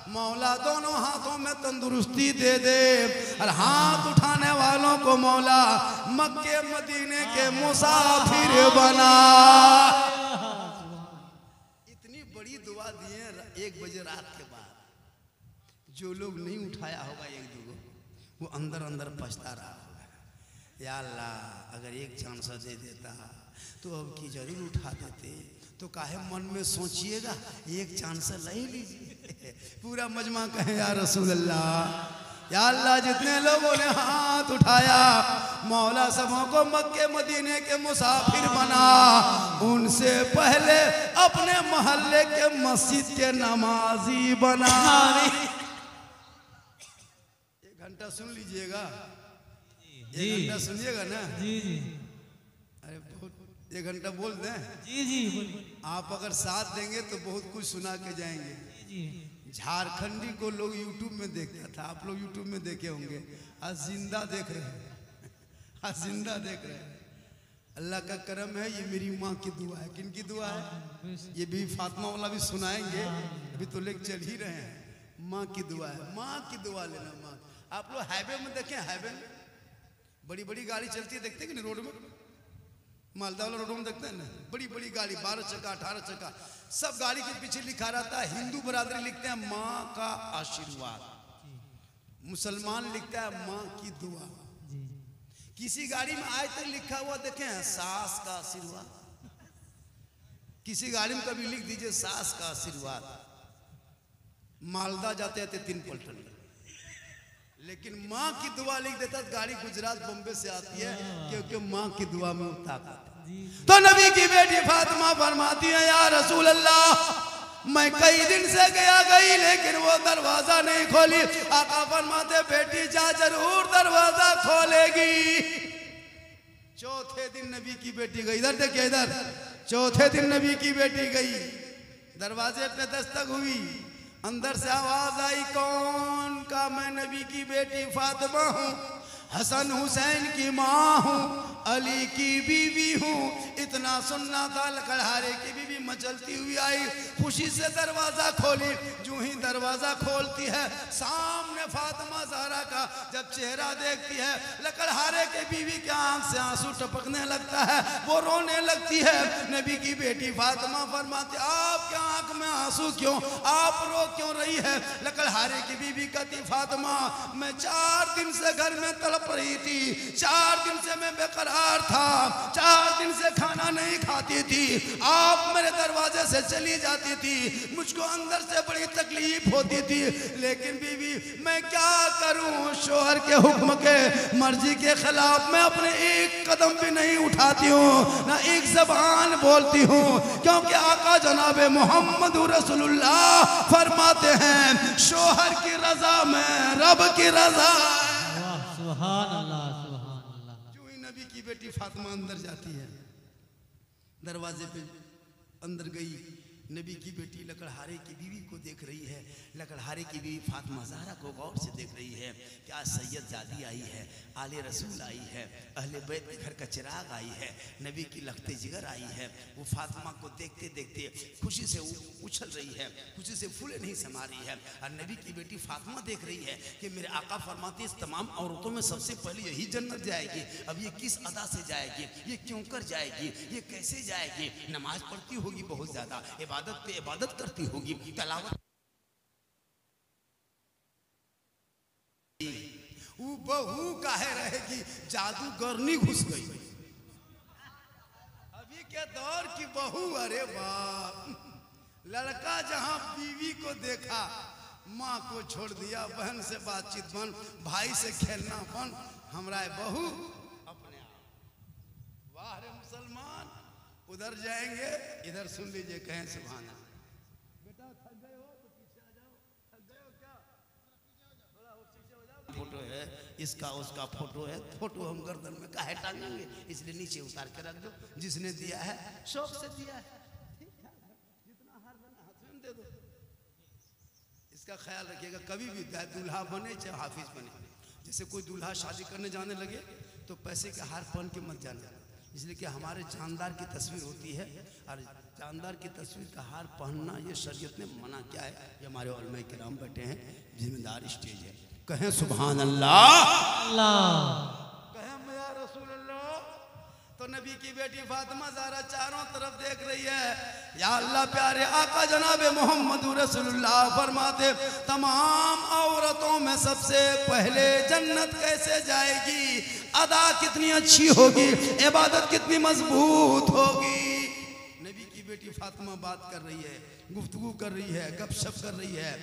Speaker 1: मौला दोनों हाथों में तंदुरुस्ती दे दे। और हाथ उठाने वालों को मौला मक्के मदीने के मुसाफिर बना। इतनी बड़ी दुआ दिए 1 बजे रात के बाद। जो लोग नहीं उठाया होगा 1-2, वो अंदर अंदर पछता रहा होगा, या अल्लाह अगर एक चांस दे देता तो अब की जरूर उठा देते। तो काहे मन में सोचिएगा, एक चांस ले लीजिए। पूरा मजमा कहे या रसूल अल्लाह। या अल्लाह, जितने लोगों ने हाथ उठाया, मौला सबों को मक्के मदीने के मुसाफिर बना। उनसे पहले अपने मोहल्ले के मस्जिद के नमाजी बना। 1 घंटा सुन लीजिएगा, 1 घंटा सुनिएगा ना।
Speaker 2: जी जी,
Speaker 1: अरे बहुत 1 घंटा बोल दें।
Speaker 2: जी जी बोलिए।
Speaker 1: आप अगर साथ देंगे तो बहुत कुछ सुना के जाएंगे।
Speaker 2: जी,
Speaker 1: झारखंडी को लोग यूट्यूब में देखता था, आप लोग यूट्यूब में देखे होंगे, आज जिंदा देख रहे हैं, आज जिंदा देख रहे हैं। अल्लाह का करम है, ये मेरी माँ की दुआ है। किन की दुआ है? ये भी फातिमा वाला भी सुनाएंगे, अभी तो लेके चल ही रहे हैं। माँ की दुआ है, माँ की दुआ लेना। माँ, आप लोग हाईवे में देखें, हाईवे में बड़ी बड़ी गाड़ी चलती है, देखते हैं कि नहीं? रोड में, मालदा वाला रोड में देखते हैं ना, बड़ी बड़ी गाड़ी, 12 चक्का 18 चक्का, सब गाड़ी के पीछे लिखा रहता है, हिंदू बरादरी लिखते हैं माँ का आशीर्वाद, मुसलमान लिखता है माँ की दुआ। किसी गाड़ी में आज तक लिखा हुआ देखे हैं सास का आशीर्वाद? किसी गाड़ी में कभी लिख दीजिए सास का आशीर्वाद। मालदा जाते थे 3 पलटन, लेकिन माँ की दुआ लिख देता। गाड़ी गुजरात बॉम्बे से आती है, क्योंकि माँ की दुआ में ताकत। तो नबी की बेटी फातिमा फरमाती है, या रसूल अल्लाह, मैं कई दिन से गई लेकिन वो दरवाजा नहीं खोली। आका फरमाते, बेटी जा जरूर दरवाजा खोलेगी। चौथे दिन नबी की बेटी गई, इधर देखिए इधर, चौथे दिन नबी की बेटी गई, दरवाजे पे दस्तक हुई, अंदर से आवाज आई, कौन? का मैं नबी की बेटी फातिमा हूँ, हसन हुसैन की माँ हूँ, अली की बीवी हूँ। इतना सुनना था, लकड़हारे की बीवी मचलती हुई आई, खुशी से दरवाजा खोली। जो ही दरवाजा खोलती है, सामने फातिमा ज़हरा का जब चेहरा देखती है, लकड़हारे के बीवी के आंख से आंसू टपकने लगता है, वो रोने लगती है। नबी की बेटी फातिमा फरमाती, आपके आंख में आंसू क्यों? आप रो क्यों रही है? लकड़हारे की बीवी कहती, फातिमा, मैं 4 दिन से घर में तड़प रही थी, 4 दिन से मैं बेकरार था, 4 दिन से खाना नहीं खाती थी। आप मेरे दरवाजे से चली जाती थी, मुझको अंदर से बड़ी तकलीफ होती थी, लेकिन बीवी मैं क्या करूं, शोहर के हुक्म के मर्जी के खिलाफ मैं अपने एक कदम भी नहीं उठाती हूँ, ना एक ज़बान बोलती हूँ, क्योंकि आका जनाब मोहम्मद रसूलुल्लाह फरमाते हैं शोहर की रजा में रब की रजा।
Speaker 2: सुभान अल्लाह सुभान अल्लाह।
Speaker 1: जो ही नबी की बेटी फातिमा अंदर जाती है, दरवाजे पे अंदर गई, नबी की बेटी लकड़हारे की बीवी को देख रही है। लकड़हारे की बीवी फातिमा ज़हरा को गौर से देख रही है कि आज सैयद जादी आई है, आले रसूल आई है, अहले बैत के घर का चिराग आई है, नबी की लखते जिगर आई है। वो फातिमा को देखते देखते खुशी से उछल रही है, खुशी से फूले नहीं समा रही है। और नबी की बेटी फातिमा देख रही है कि मेरे आका फरमाते इस तमाम औरतों में सबसे पहले यही जन्नत जाएगी। अब ये किस अदा से जाएगी, ये क्यों कर जाएगी, ये कैसे जाएगी? नमाज पढ़ती होगी बहुत ज़्यादा, इबादत पे इबादत करती होगी, तलावत। वो बहू काहे रहेगी, जादूगरनी घुस गई। अभी के दौर की बहू, अरे बाप, लड़का जहां बीवी को देखा माँ को छोड़ दिया, बहन से बातचीत बन, भाई से खेलना बन, हमरा बहू अपने आप। वाह रे मुसलमान, उधर जाएंगे इधर सुन लीजिए, कहें सुभान अल्लाह। बेटा थक गए हो तो पीछे आ जाओ, थक गए हो क्या, थोड़ा और पीछे हो जाओ। फोटो है इसका उसका फोटो है, फोटो हम गर्दन में काहे टांगेंगे, इसलिए नीचे उतार के रख दो। जिसने दिया है शौक से दिया है, ठीक ठाक है, जितना हार बना हाथ में दे दो। इसका ख्याल रखिएगा, कभी भी दूल्हा बने चाहे हाफिज बने, जैसे कोई दूल्हा शादी करने जाने लगे तो पैसे के हार पहन के मत जाना, इसलिए कि हमारे जानदार की तस्वीर होती है और जानदार की तस्वीर का हार पहनना ये शरीयत ने मना किया है। ये हमारे उलमा किराम बैठे हैं, जिम्मेदार स्टेज है, कहें सुभान अल्लाह, कहें या रसूल अल्लाह। तो नबी की बेटी फातिमा ज़हरा चारों तरफ देख रही है, या अल्लाह प्यारे आका जनाबे मोहम्मद रसूलुल्लाह फरमाते तमाम औरतों में सबसे पहले जन्नत कैसे जाएगी, अदा कितनी अच्छी होगी, इबादत कितनी मजबूत होगी। नबी की बेटी फातिमा बात कर रही है, गुफ्तगू कर रही है, गपशप कर रही है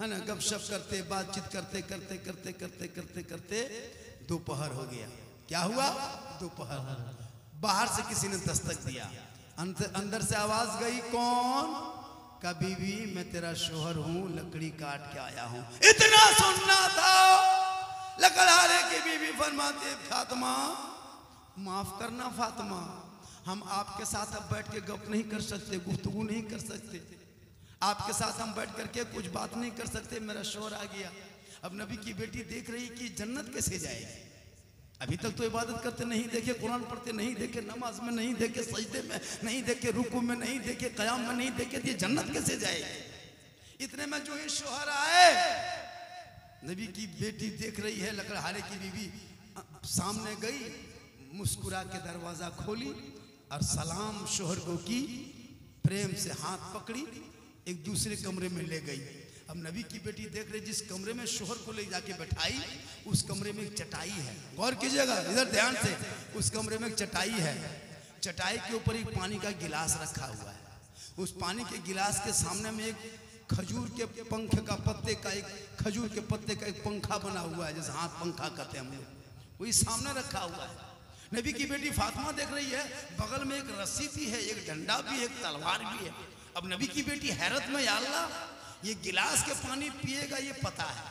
Speaker 1: ना, गपशप करते बातचीत करते करते करते करते करते करते दोपहर हो गया। क्या हुआ, दोपहर। बाहर से किसी ने दस्तक दिया, अंदर से आवाज गई, कौन? का बीवी मैं तेरा शोहर हूँ, लकड़ी काट के आया हूँ। इतना सुनना था। लकड़हारे की बीवी फरमाते फातिमा माफ करना फातिमा, हम आपके साथ अब बैठ के गप नहीं कर सकते, गुफ्तगू नहीं कर सकते, आपके साथ हम बैठ करके कुछ बात नहीं कर सकते, मेरा शोहर आ गया। अब नबी की बेटी देख रही कि जन्नत कैसे जाएगी, अभी तक तो इबादत करते नहीं देखे, कुरान पढ़ते नहीं देखे, नमाज में नहीं देखे, सजदे में नहीं देखे, रुकू में नहीं देखे, क़याम में नहीं देखे, ये जन्नत कैसे जाएगी। इतने में जो ही शोहर आए, नबी की बेटी देख रही है, लकड़हारे की बीवी सामने गई, मुस्कुरा के दरवाजा खोली और सलाम शोहर को की, प्रेम से हाथ पकड़ी, एक दूसरे कमरे में ले गई। अब नबी की बेटी देख रही, जिस कमरे में शोहर को ले जाके बैठाई उस कमरे में एक चटाई है, गौर कीजिएगा इधर ध्यान से, उस कमरे में एक चटाई है, चटाई के ऊपर एक पानी का गिलास रखा हुआ है, उस पानी के गिलास के सामने में एक खजूर के पंख का पत्ते का एक खजूर के पत्ते का एक पंखा बना हुआ है, जैसे हाथ पंखा करते हैं हम लोग, वही सामने रखा हुआ है। नबी की बेटी फातिमा देख रही है, बगल में एक रस्सी भी है, एक डंडा भी है, एक तलवार भी है। अब नबी की बेटी हैरत में, या अल्लाह ये गिलास के पानी पिएगा ये पता है,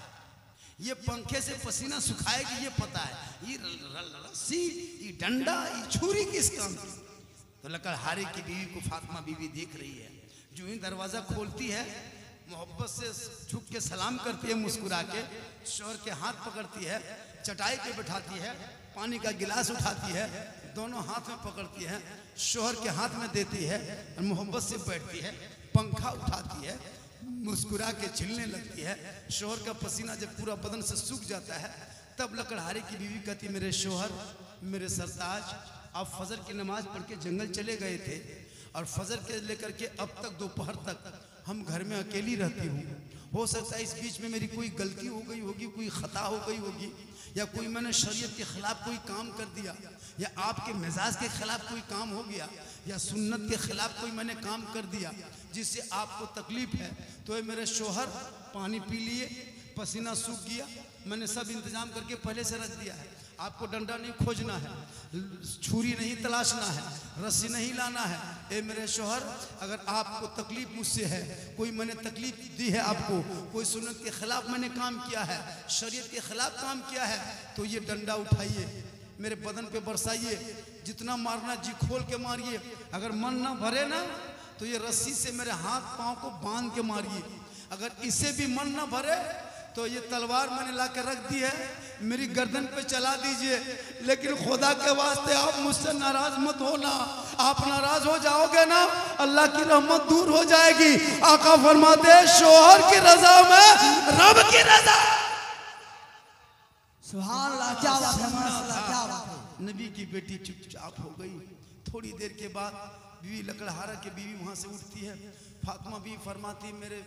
Speaker 1: ये पंखे से पसीना सुखाएगी ये पता है, ये रस्सी, ये डंडा, ये छुरी किस काम की? तो लकड़हारे की बीवी को फातिमा बीवी देख रही है, जो ही दरवाजा खोलती है, मोहब्बत से झुक के सलाम करती है, मुस्कुरा के शोहर के हाथ पकड़ती है, चटाई पे बैठाती है, पानी का गिलास उठाती है, दोनों हाथ में पकड़ती है, शोहर के हाथ में देती है और मोहब्बत से बैठती है, पंखा उठाती है, मुस्कुरा के छिलने लगती है। शोहर का पसीना जब पूरा बदन से सूख जाता है, तब लकड़हारे की बीवी कहती, मेरे शोहर, मेरे सरताज, आप फजर की नमाज पढ़ के जंगल चले गए थे और फजर के लेकर के अब तक दोपहर तक हम घर में अकेली रहती हूँ, हो सकता है इस बीच में मेरी कोई गलती हो गई होगी, कोई खता हो गई होगी, या कोई मैंने शरीयत के खिलाफ कोई काम कर दिया, या आपके मिजाज के खिलाफ कोई काम हो गया, या सुन्नत के खिलाफ कोई मैंने काम कर दिया जिससे आपको तकलीफ है, तो ये मेरे शोहर पानी पी लिए, पसीना सूख गया, मैंने सब इंतजाम करके पहले से रख दिया है। आपको डंडा नहीं खोजना है, छुरी नहीं तलाशना है, रस्सी नहीं लाना है। ए मेरे शोहर, अगर आपको तकलीफ मुझसे है, कोई मैंने तकलीफ दी है आपको, कोई सुन्नत के खिलाफ मैंने काम किया है, शरीयत के खिलाफ काम किया है, तो ये डंडा उठाइए, मेरे बदन पे बरसाइए, जितना मारना जी खोल के मारिए। अगर मन ना भरे ना तो ये रस्सी से मेरे हाथ पांव को बांध के मारिए। अगर इससे भी मन ना भरे तो ये तलवार मैंने ला के रख दी है, मेरी गर्दन पे चला दीजिए। लेकिन खुदा के वास्ते आप मुझसे नाराज मत होना, आप नाराज हो जाओगे ना अल्लाह की रहमत दूर हो जाएगी। आका फरमाते शोहर की रजा में रब की रजा।
Speaker 3: सुभान अल्लाह, क्या बात है माशाअल्लाह, क्या बात है।
Speaker 1: नबी की बेटी चुपचाप हो गई। थोड़ी देर के बाद बीवी लकड़हारा की बीवी वहां से उठती है। फातिमा बीवी फरमाती मेरे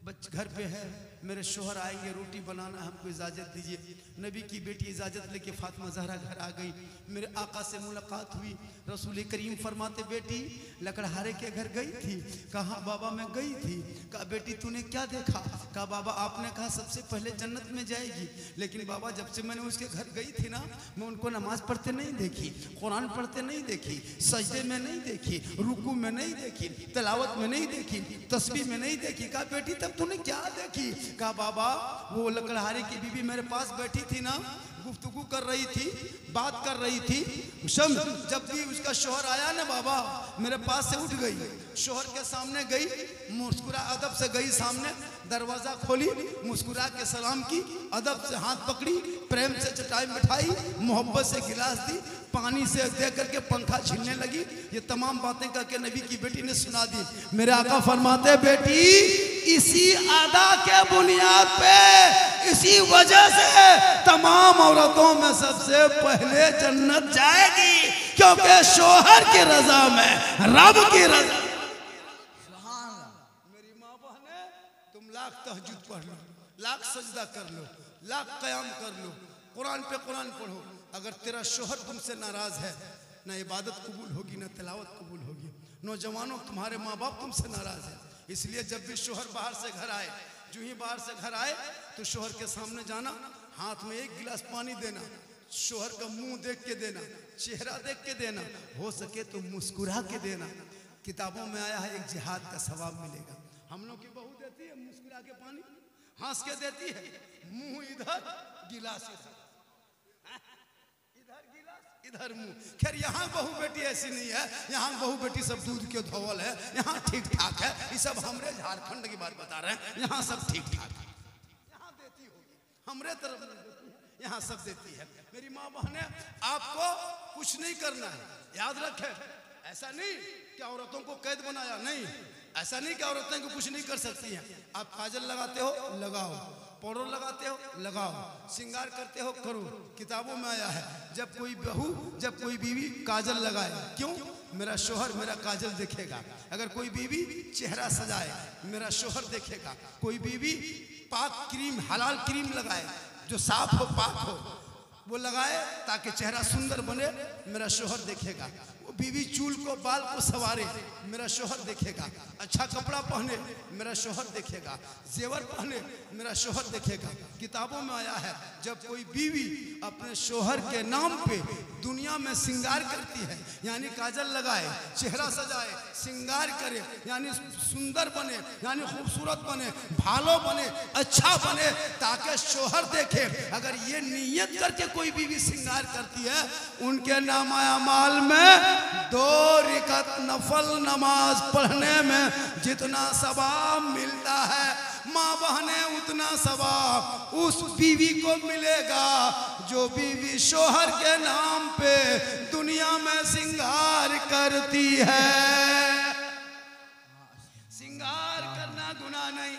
Speaker 1: घर पे है, मेरे शोहर आएंगे, रोटी बनाना है, हमको इजाज़त दीजिए। नबी की बेटी इजाज़त लेके फातिमा ज़हरा घर आ गई। मेरे आका से मुलाकात हुई। रसूल करीम फरमाते बेटी लकड़हारे के घर गई थी? कहा बाबा मैं गई थी। कहा बेटी तूने क्या देखा? कहा बाबा आपने कहा सबसे पहले जन्नत में जाएगी, लेकिन बाबा जब से मैंने उसके घर गई थी ना, मैं उनको नमाज पढ़ते नहीं देखी, कुरान पढ़ते नहीं देखी, सजदे में नहीं देखी, रुकू में नहीं देखी, तिलावत में नहीं देखी, तस्बीह में नहीं देखी। कहा बेटी तब तूने क्या देखी? कहा बाबा वो लकड़हारे की बीवी मेरे पास बैठी थी ना, गुफ्तगू कर रही थी, बात कर रही थी। जब भी उसका शोहर आया ना बाबा, मेरे पास से उठ गई, शोहर के सामने गई, मुस्कुरा अदब से गई सामने, दरवाजा खोली, मुस्कुरा के सलाम की, अदब से हाथ पकड़ी, प्रेम से चटाई बिठाई, मोहब्बत से गिलास दी, पानी से दे करके पंखा छीलने लगी। ये तमाम बातें करके नबी की बेटी ने सुना दी। मेरे आका फरमाते बेटी इसी अदा के बुनियाद पे, इसी वजह से तमाम औरतों में सबसे पहले जन्नत जाएगी, क्योंकि शोहर की रजा में रब की रजा। मेरी माँ बहने तुम लाख तहज्जुद पढ़ लो, लाख सजदा कर लो, लाख कयाम कर लो, कुरान पे कुरान पढ़ो, अगर तेरा शोहर तुमसे नाराज है, ना इबादत कबूल होगी ना तिलावत कबूल होगी। नौजवानों तुम्हारे माँ बाप तुमसे नाराज है, इसलिए जब भी शोहर बाहर से घर आए, जो ही बाहर से घर आए तो शोहर के सामने जाना, हाथ में एक गिलास पानी देना, शोहर का मुंह देख के देना, चेहरा देख के देना, हो सके तो मुस्कुरा के देना। किताबों में आया है एक जिहाद का सवाब मिलेगा। हम लोग की बहू देती है मुस्कुरा के पानी, हंस के देती है, मुंह इधर गिलास इधर मुंह। खैर यहाँ बहू बेटी ऐसी नहीं है, यहाँ बहू बेटी सब दूध के धोवल है, यहाँ ठीक ठाक है। ये सब हमरे झारखंड की बात बता रहे हैं, यहाँ सब ठीक ठाक है, यहाँ देती होगी, हमरे तरफ नहीं देती है, यहाँ सब देती है। मेरी माँ बहने आपको कुछ नहीं करना है, याद रखे। ऐसा नहीं कि औरतों को कैद बनाया, नहीं, ऐसा नहीं कि औरतें को कुछ नहीं कर सकती हैं। आप काजल लगाते हो लगाओ, पाउडर लगाते हो लगाओ, श्रृंगार करते हो करो। किताबों में आया है जब कोई बहू, जब कोई बीवी काजल लगाए, क्यों? मेरा शोहर मेरा काजल देखेगा। अगर कोई बीवी चेहरा सजाए, मेरा शोहर देखेगा। कोई बीवी पाक क्रीम, हलाल क्रीम लगाए, जो साफ हो पाक हो, वो लगाए ताकि चेहरा सुंदर बने, मेरा शोहर देखेगा। वो बीवी चूल को, बाल को सवारे, मेरा शोहर देखेगा। अच्छा कपड़ा पहने, मेरा शोहर देखेगा। जेवर पहने, मेरा शोहर देखेगा। किताबों में आया है जब कोई बीवी अपने शोहर के नाम पे दुनिया में श्रृंगार करती है, यानी काजल लगाए, चेहरा सजाए, श्रृंगार करे, यानी सुंदर बने, यानी खूबसूरत बने, भालो बने, अच्छा बने, ताकि शोहर देखे। अगर ये नियत करके कोई बीवी श्रृंगार करती है, उनके नामा अमाल में 2 रकात नफल नमाज पढ़ने में जितना सवाब मिलता है, माँ बहने उतना सवाब उस बीवी को मिलेगा जो बीवी शोहर के नाम पे दुनिया में श्रृंगार करती है। श्रृंगार करना गुनाह नहीं,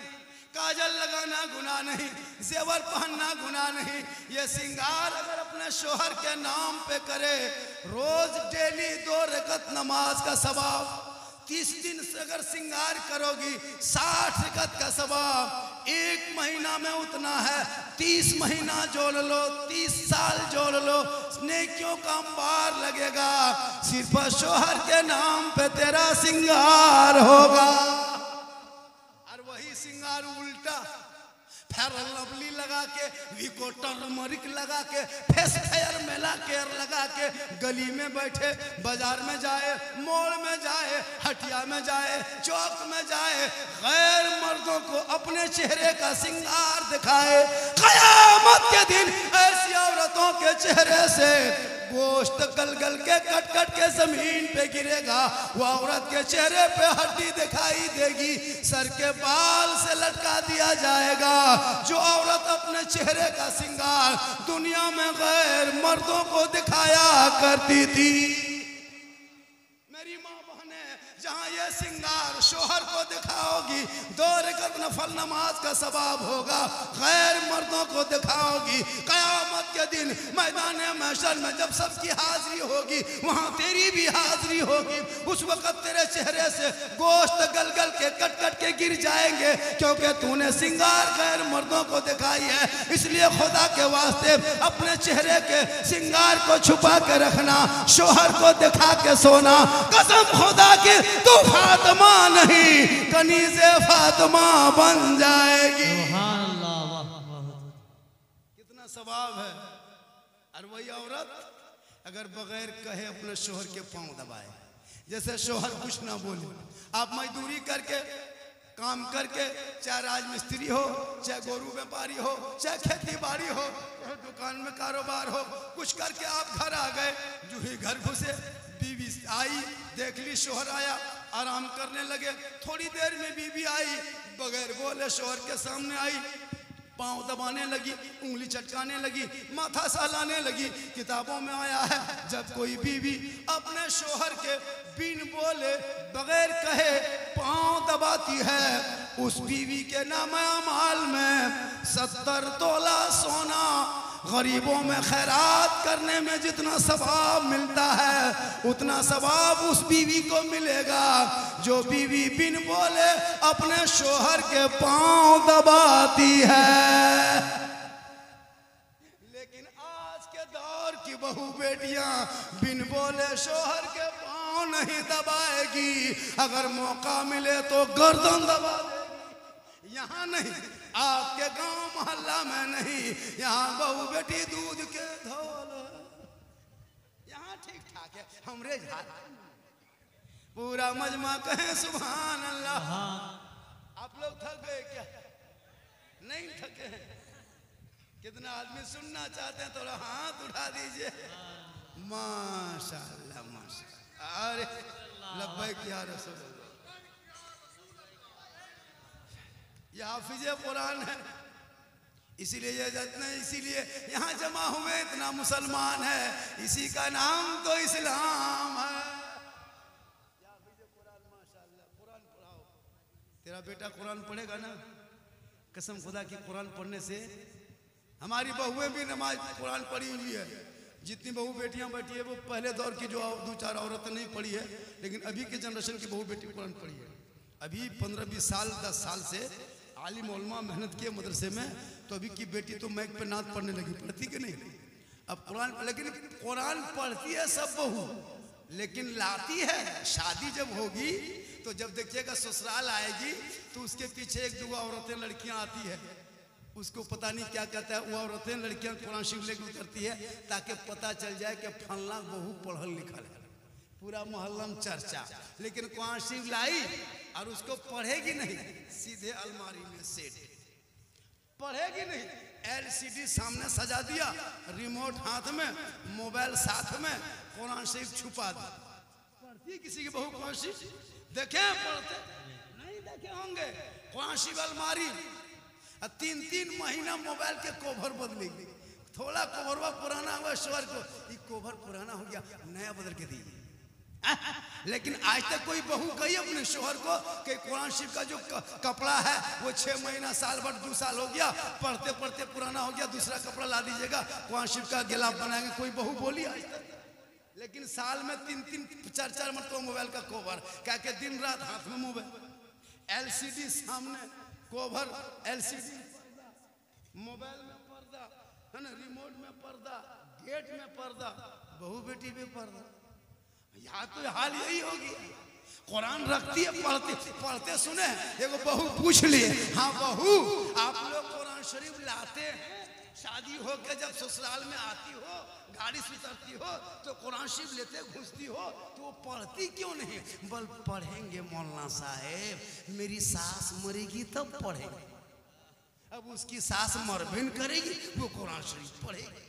Speaker 1: काजल लगाना गुनाह नहीं, जेवर पहनना गुनाह नहीं। ये श्रृंगार अगर अपने शोहर के नाम पे करे, रोज डेली 2 रकात नमाज का सवाब, 30 दिन से अगर श्रृंगार करोगी 60 रकत का सवाब। 1 महीना में उतना है, 30 महीना जोड़ लो, 30 साल जोड़ लो, नेकियों का अंबार लगेगा। सिर्फ शोहर के नाम पे तेरा श्रृंगार होगा। और वही श्रृंगार उल्टा फेयर लवली लगा के, विको टर्मरिक लगा के, फेस फेयर मेला केयर लगा के, गली में बैठे, बाजार में जाए, मोड़ में जाए, हटिया में जाए, चौक में जाए, गैर मर्दों को अपने चेहरे का श्रृंगार दिखाए। कयामत के दिन ऐसी औरतों के चेहरे से गोश्त गल गल के कट कट के जमीन पे गिरेगा। वो औरत के चेहरे पे हड्डी दिखाई देगी, सर के बाल से लटका दिया जाएगा। जो औरत अपने चेहरे का श्रृंगार दुनिया में गैर मर्दों को दिखाया करती थी, मेरी माँ बहने, जहाँ ये श्रृंगार शोहर को दिखाओगी 2 रकत नफल नमाज का सवाब होगा। गैर मर्दों को दिखाओगी, कयामत के दिन मैदान महशर में जब सबकी हाजिरी होगी, वहाँ तेरी भी हाजिरी होगी। उस वक्त तेरे चेहरे से गोश्त गल गल के कट कट के गिर जाएंगे, क्योंकि तूने श्रृंगार गैर मर्दों को दिखाई है। इसलिए खुदा के वास्ते अपने चेहरे के श्रृंगार को छुपा के रखना, शोहर को दिखा के सोना। कसम खुदा की तू फातिमा नहीं, कनीज़े फातिमा बन जाएगी। कितना सवाब है। और वही औरत अगर बगैर कहे अपने शोहर के पांव दबाए, जैसे शोहर कुछ ना बोले, आप मजदूरी करके काम करके, चाहे राजमिस्त्री हो, चाहे गोरू व्यापारी हो, चाहे खेती बाड़ी हो, चाहे दुकान में कारोबार हो, कुछ करके आप घर आ गए, जो ही घर घुसे, बीवी आई, देख ली शोहर आया, आराम करने लगे। थोड़ी देर में बीवी आई, बगैर बोले शोहर के सामने आई, पांव दबाने लगी, उंगली चटकाने लगी, माथा सहलाने लगी। किताबों में आया है, जब कोई बीवी अपने शोहर के बिन बोले बगैर कहे पांव दबाती है, उस बीवी के नाम अमाल में 70 तोला सोना, गरीबों में खैरात करने में जितना सवाब मिलता है, उतना सवाब उस बीवी को मिलेगा जो बीवी बिन बोले अपने शोहर के पांव दबाती है। लेकिन आज के दौर की बहू बेटियां बिन बोले शोहर के पांव नहीं दबाएगी, अगर मौका मिले तो गर्दन दबा देगी। यहाँ नहीं, आपके गांव मोहल्ला में नहीं, यहाँ बहू बेटी दूध के धौल, यहाँ ठीक ठाक है। हमरे झारखंड पूरा मजमा कहे सुभान अल्लाह। आप लोग थक गए क्या? नहीं थके हैं? कितना आदमी सुनना चाहते हैं, थोड़ा हाथ उठा दीजिए। माशाअल्लाह माशाअल्लाह, अरे लब्बैक या रसूल अल्लाह। यह हाफिज़े कुरान है, इसीलिए इसीलिए यहाँ जमा हुए इतना मुसलमान है, इसी का नाम तो इस्लाम है। माशाअल्लाह, कुरान पढ़ाओ। तेरा बेटा कुरान पढ़ेगा ना, कसम खुदा की कुरान पढ़ने से हमारी बहुएं भी नमाज कुरान पढ़ी हुई है। जितनी बहू बेटियां बैठी है वो पहले दौर की जो 2-4 औरतें नहीं पढ़ी है, लेकिन अभी के जनरेशन की बहू बेटी कुरान पढ़ी है। अभी 15-20 साल 10 साल से आलिम उलमा मेहनत किए मदरसे में, तो अभी की बेटी तो मैक पे नात पढ़ने लगी। पढ़ती कि नहीं? अब कुरान, लेकिन कुरान पढ़ती है सब बहू, लेकिन लाती है। शादी जब होगी तो जब देखिएगा ससुराल आएगी तो उसके पीछे 1-2 औरतें लड़कियां आती है, उसको पता नहीं क्या कहता है, वो औरतें लड़कियां कुरान शरीफ लेकर उतरती है ताकि पता चल जाए कि फलना बहू पढ़ल लिखल है, पूरा मोहल्ला में चर्चा। लेकिन कुरान शरीफ लाई और उसको पढ़ेगी नहीं, सीधे अलमारी में सेट, पढ़ेगी नहीं। LCD सामने सजा दिया, रिमोट हाथ में, मोबाइल साथ में, कुरान शरीफ छुपा दी। पढ़ती किसी की बहू कुरान शरीफ? देखे पढ़ते नहीं देखे होंगे। कुरान शरीफ अलमारी, 3-3 महीना मोबाइल के कवर बदलेगी। थोड़ा कवरवा पुराना हुआ शोहर को, ये कवर पुराना हो गया, नया बदल के दीजिए। लेकिन आज तक कोई बहू कही अपने शोहर को कि कुरान शरीफ का जो कपड़ा है वो 6 महीना साल भर 2 साल हो गया, पढ़ते पढ़ते पुराना हो गया, दूसरा कपड़ा ला दीजिएगा, कुरान शरीफ का गिलाफ बनाएंगे? कोई बहू बोली आज तक? लेकिन साल में 3-4 मरतबा मोबाइल का कवर, क्या के दिन रात हाथ में मोबाइल, एलसीडी सामने कवर, एलसीडी मोबाइल में पर्दा है ना, रिमोट में पर्दा, गेट में पर्दा, बहू बेटी में पर्दा। यहाँ तो हाल यही होगी। कुरान रखती है, पढ़ते सुने। एगो बहू पूछ लिए, हाँ बहू आप लोग कुरान शरीफ लाते हैं? शादी हो के जब ससुराल में आती हो, गाड़ी से उतरती हो तो कुरान शरीफ लेते घुसती हो, तो वो पढ़ती क्यों नहीं? बल पढ़ेंगे मौलाना साहेब, मेरी सास मरेगी तब पढ़ेंगे। अब उसकी सास मरबिन करेगी, वो कुरान शरीफ पढ़ेगी।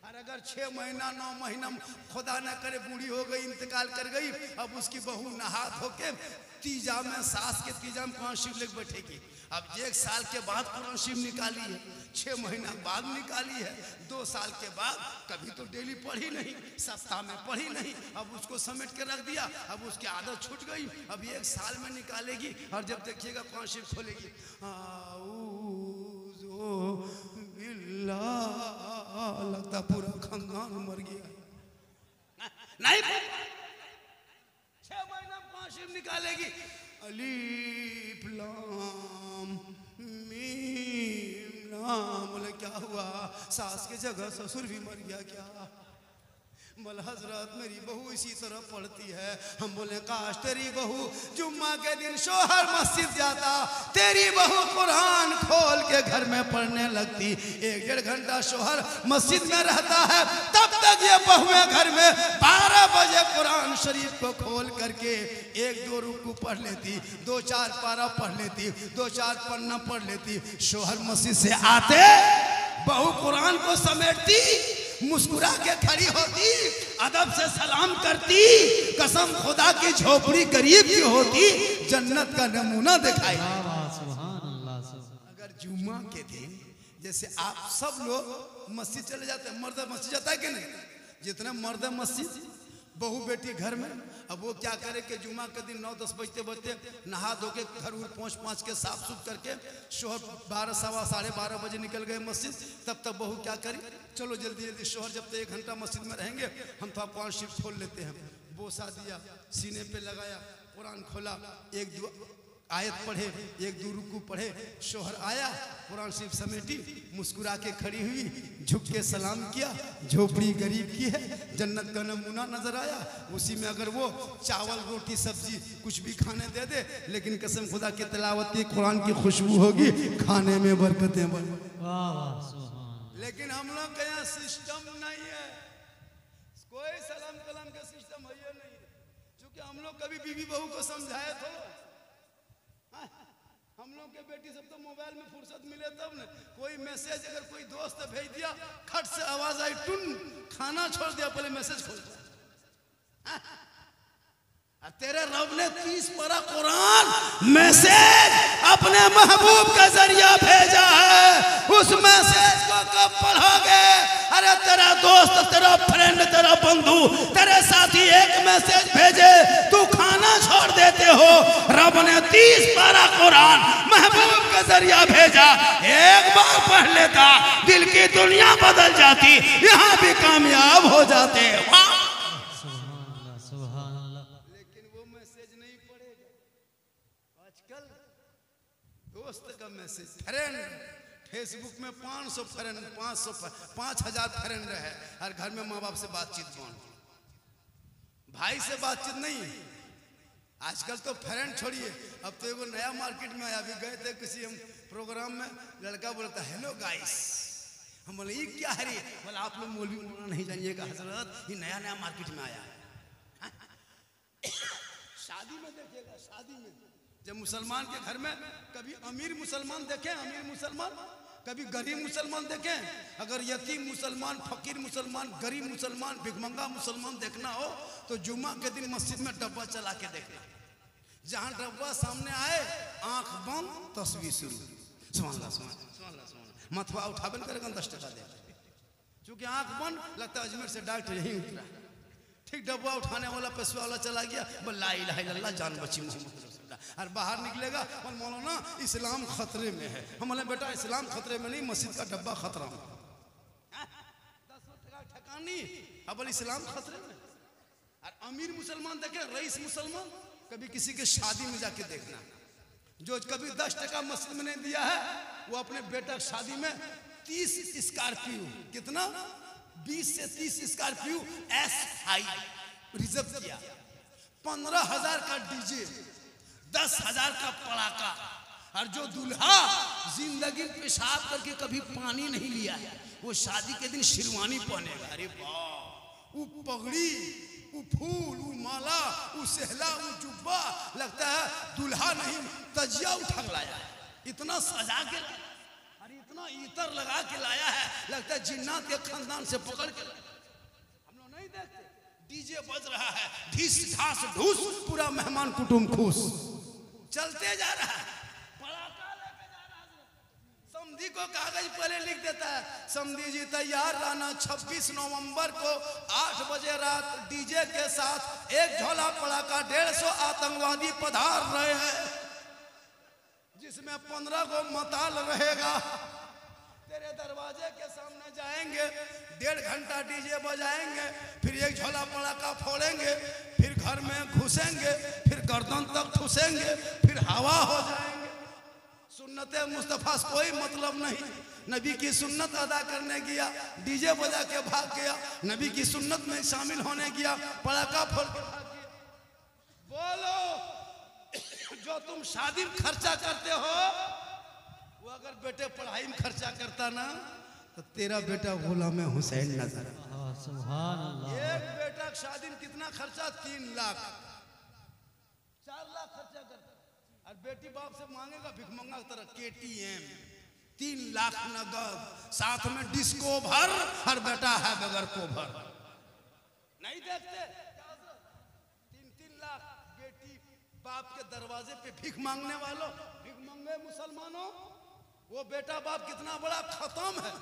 Speaker 1: और अगर 6 महीना 9 महीना खुदा न करे बूढ़ी हो गई, इंतकाल कर गई, अब उसकी बहू नहा धो के तीजा में, सास के तीजा में कुरान शरीफ लेके बैठेगी। अब 1 साल के बाद कुरान शरीफ निकाली है, 6 महीना बाद निकाली है, 2 साल के बाद, कभी तो डेली पढ़ी नहीं, सप्ताह में पढ़ी नहीं, अब उसको समेट के रख दिया, अब उसकी आदत छूट गई। अब 1 साल में निकालेगी और जब देखिएगा कुरान शरीफ खोलेगी, लगता पूरा खानदान मर गया। नहीं 6 महीना में कुरान शरीफ निकालेगी, अलीफ लाम मीम लाम। बोले क्या हुआ? सास के जगह ससुर भी मर गया क्या? बोले हजरत मेरी बहू इसी तरह पढ़ती है। हम बोले काश तेरी बहू जुम्मा के दिन शोहर मस्जिद जाता, तेरी बहू कुरान खोल के घर में पढ़ने लगती। 1-1.5 घंटा शोहर मस्जिद में रहता है, तब तक ये बहुएं घर में 12 बजे कुरान शरीफ को खोल करके 1-2 रुकू पढ़ लेती, 2-4 पारा पढ़ लेती, 2-4 पन्ना पढ़ लेती। शोहर मस्जिद से आते, बहू कुरान को समेटती, मुस्कुरा के खड़ी होती, अदब से सलाम करती। कसम खुदा की झोपड़ी गरीब की होती, जन्नत का नमूना दिखाई। अगर जुम्मा के दिन जैसे आप सब लोग मस्जिद चले जाते हैं, मर्द मस्जिद जाता है कि नहीं? जितने मर्द मस्जिद, बहू बेटी घर में, अब वो क्या करे कि जुम्मा के दिन 9-10 बजते नहा धो के घर उर पहुँच के साफ सुथ करके शोहर 12, सवा 12:30 बजे निकल गए मस्जिद, तब तक बहू क्या करी, चलो जल्दी जल्दी शोहर जब तक 1 घंटा मस्जिद में रहेंगे हम तो कुरान शरीफ खोल लेते हैं। बोसा दिया, सीने पे लगाया, कुरान खोला, 1-2 आयत पढ़े, 1-2 रुकू पढ़े। शोहर आया, कुरान शरीफ समेटी, मुस्कुरा के खड़ी हुई, झुक के सलाम किया। झोपड़ी गरीब की है, जन्नत का नमूना नजर आया। उसी में अगर वो चावल रोटी सब्जी कुछ भी खाने दे दे, लेकिन कसम खुदा की तिलावत की कुरान की खुशबू होगी, खाने में बरकतें बढ़े। लेकिन हम लोग के यहाँ सिस्टम नहीं है, कोई सलाम कलाम का सिस्टम है ये नहीं। क्योंकि हम लोग कभी बीवी बहू को समझाए थो, हम लोग के बेटी सब तो मोबाइल में फुर्सत मिले तब न। कोई मैसेज अगर कोई दोस्त भेज दिया, खट से आवाज आई, टुन, खाना छोड़ दिया, पहले मैसेज खोल दिया। तेरे रब ने 30 पारा कुरान मैसेज अपने महबूब का जरिया भेजा है, उस मैसेज को कब पढ़ोगे? अरे तेरा दोस्त, तेरा फ्रेंड, तेरा बंधु, तेरे साथी एक मैसेज भेजे, तू खाना छोड़ देते हो। रब ने 30 पारा कुरान महबूब का जरिया भेजा, एक बार पढ़ लेता, दिल की दुनिया बदल जाती, यहाँ भी कामयाब हो जाते। दोस्त का मैसेज, फ्रेंड, फेसबुक में 500 फ्रेंड, 5,000 फ्रेंड है, हर घर में माँ बाप से बातचीत कौन, भाई से बातचीत नहीं। आजकल तो फ्रेंड छोड़िए, अब तो एगो नया मार्केट में आया। अभी गए थे किसी हम प्रोग्राम में, लड़का बोलता हेलो गाइस, हम बोले ये क्या है रे? बोले आप लोग मौलवी मौलाना नहीं जानिएगा हजरत, ये नया नया मार्केट में आया है। शादी में देखिएगा, शादी में जब मुसलमान के घर में कभी अमीर मुसलमान देखें, अमीर मुसलमान, कभी गरीब मुसलमान देखें। अगर यतीम मुसलमान, फकीर मुसलमान, गरीब मुसलमान, भिखमंगा मुसलमान देखना हो तो जुम्मा के दिन मस्जिद में डब्बा चला के देखना। जहां डब्बा सामने आए, आंख बंद, तस्वीर शुरू, सुभान अल्लाह, मथवा उठाबन करेगा 10 टका दे, क्योंकि आंख बंद, लगता है अजमेर से डॉक्टर यहीं उतरा। ठीक डब्बा उठाने वाला पैसा वाला चला गया, बोल ला इलाहा इल्लल्लाह, जान बची मोहम्मद। और बाहर निकलेगा, बोल मौलाना इस्लाम खतरे में है। हम बोले बेटा इस्लाम खतरे में नहीं, मस्जिद का डब्बा खतरा में। 10 टका ठकानी, अब बोल इस्लाम खतरे में। और अमीर मुसलमान देखे, रईस मुसलमान कभी किसी के शादी में जाके देखना, जो कभी 10% मस्जिद में नहीं दिया है, वो अपने बेटा की शादी में 30 स्कॉर्पियो, कितना 20 से 30 स्कॉर्पियो S5 रिजर्व किया, 15,000 का डीजे, 10,000 का पड़ाका, और जो दूल्हा जिंदगी में पेशाब करके कभी पानी नहीं लिया है, वो शादी के दिन शेरवानी पहनेगा। अरे वाह, वो पगड़ी, वो फूल, वो माला, वो सहला, वो जुब्बा, लगता है दूल्हा नहीं तजिया उठा लाया है, इतना सजा के, अरे इतना इतर लगा के लाया है, लगता है जिन्नात के खानदान से पकड़ के। हम लोग नहीं देखते, डीजे बज रहा है, ढीस ढास ढूस, पूरा मेहमान कुटुंब खुश, चलते जा रहा है, पड़ाका लेके जा रहा है। समधी को कागज पहले लिख देता है, समधी जी तैयार रहना, 26 नवंबर को 8 बजे रात डीजे के साथ एक झोला पड़ाका, 150 आतंकवादी पधार रहे हैं, जिसमें 15 को मताल रहेगा। तेरे दरवाजे के सामने जाएंगे, 1.5 घंटा डीजे बजाएंगे, फिर एक झोला पड़ाका फोड़ेंगे, फिर घर में घुसेंगे, फिर गर्दन तक ठुसेंगे, फिर हवा हो जाएंगे। सुन्नत मुस्तफा से कोई मतलब नहीं, नबी की सुन्नत अदा करने गया, डीजे बजा के भाग गया, नबी की सुन्नत में शामिल होने गया, पड़ाका फोड़ के भाग गया। बोलो, जो तुम शादी में खर्चा करते हो, वो अगर बेटे पढ़ाई में खर्चा करता ना, तो तेरा बेटा गुलाम हुसैन नजर।
Speaker 2: सुभान अल्लाह।
Speaker 1: एक बेटा की शादी में कितना खर्चा? 3 लाख 4 लाख खर्चा करता, और बेटी बाप से मांगेगा भिखमंगा की तरह KTM, 3 लाख नगद, साथ में डिस्को भर, हर बेटा है बगैर को भर। नहीं देखते 3-3 लाख बेटी बाप के दरवाजे पे भीख मांगने वालों, भीख मांगे मुसलमानों, वो बेटा बाप कितना बड़ा खत्म है,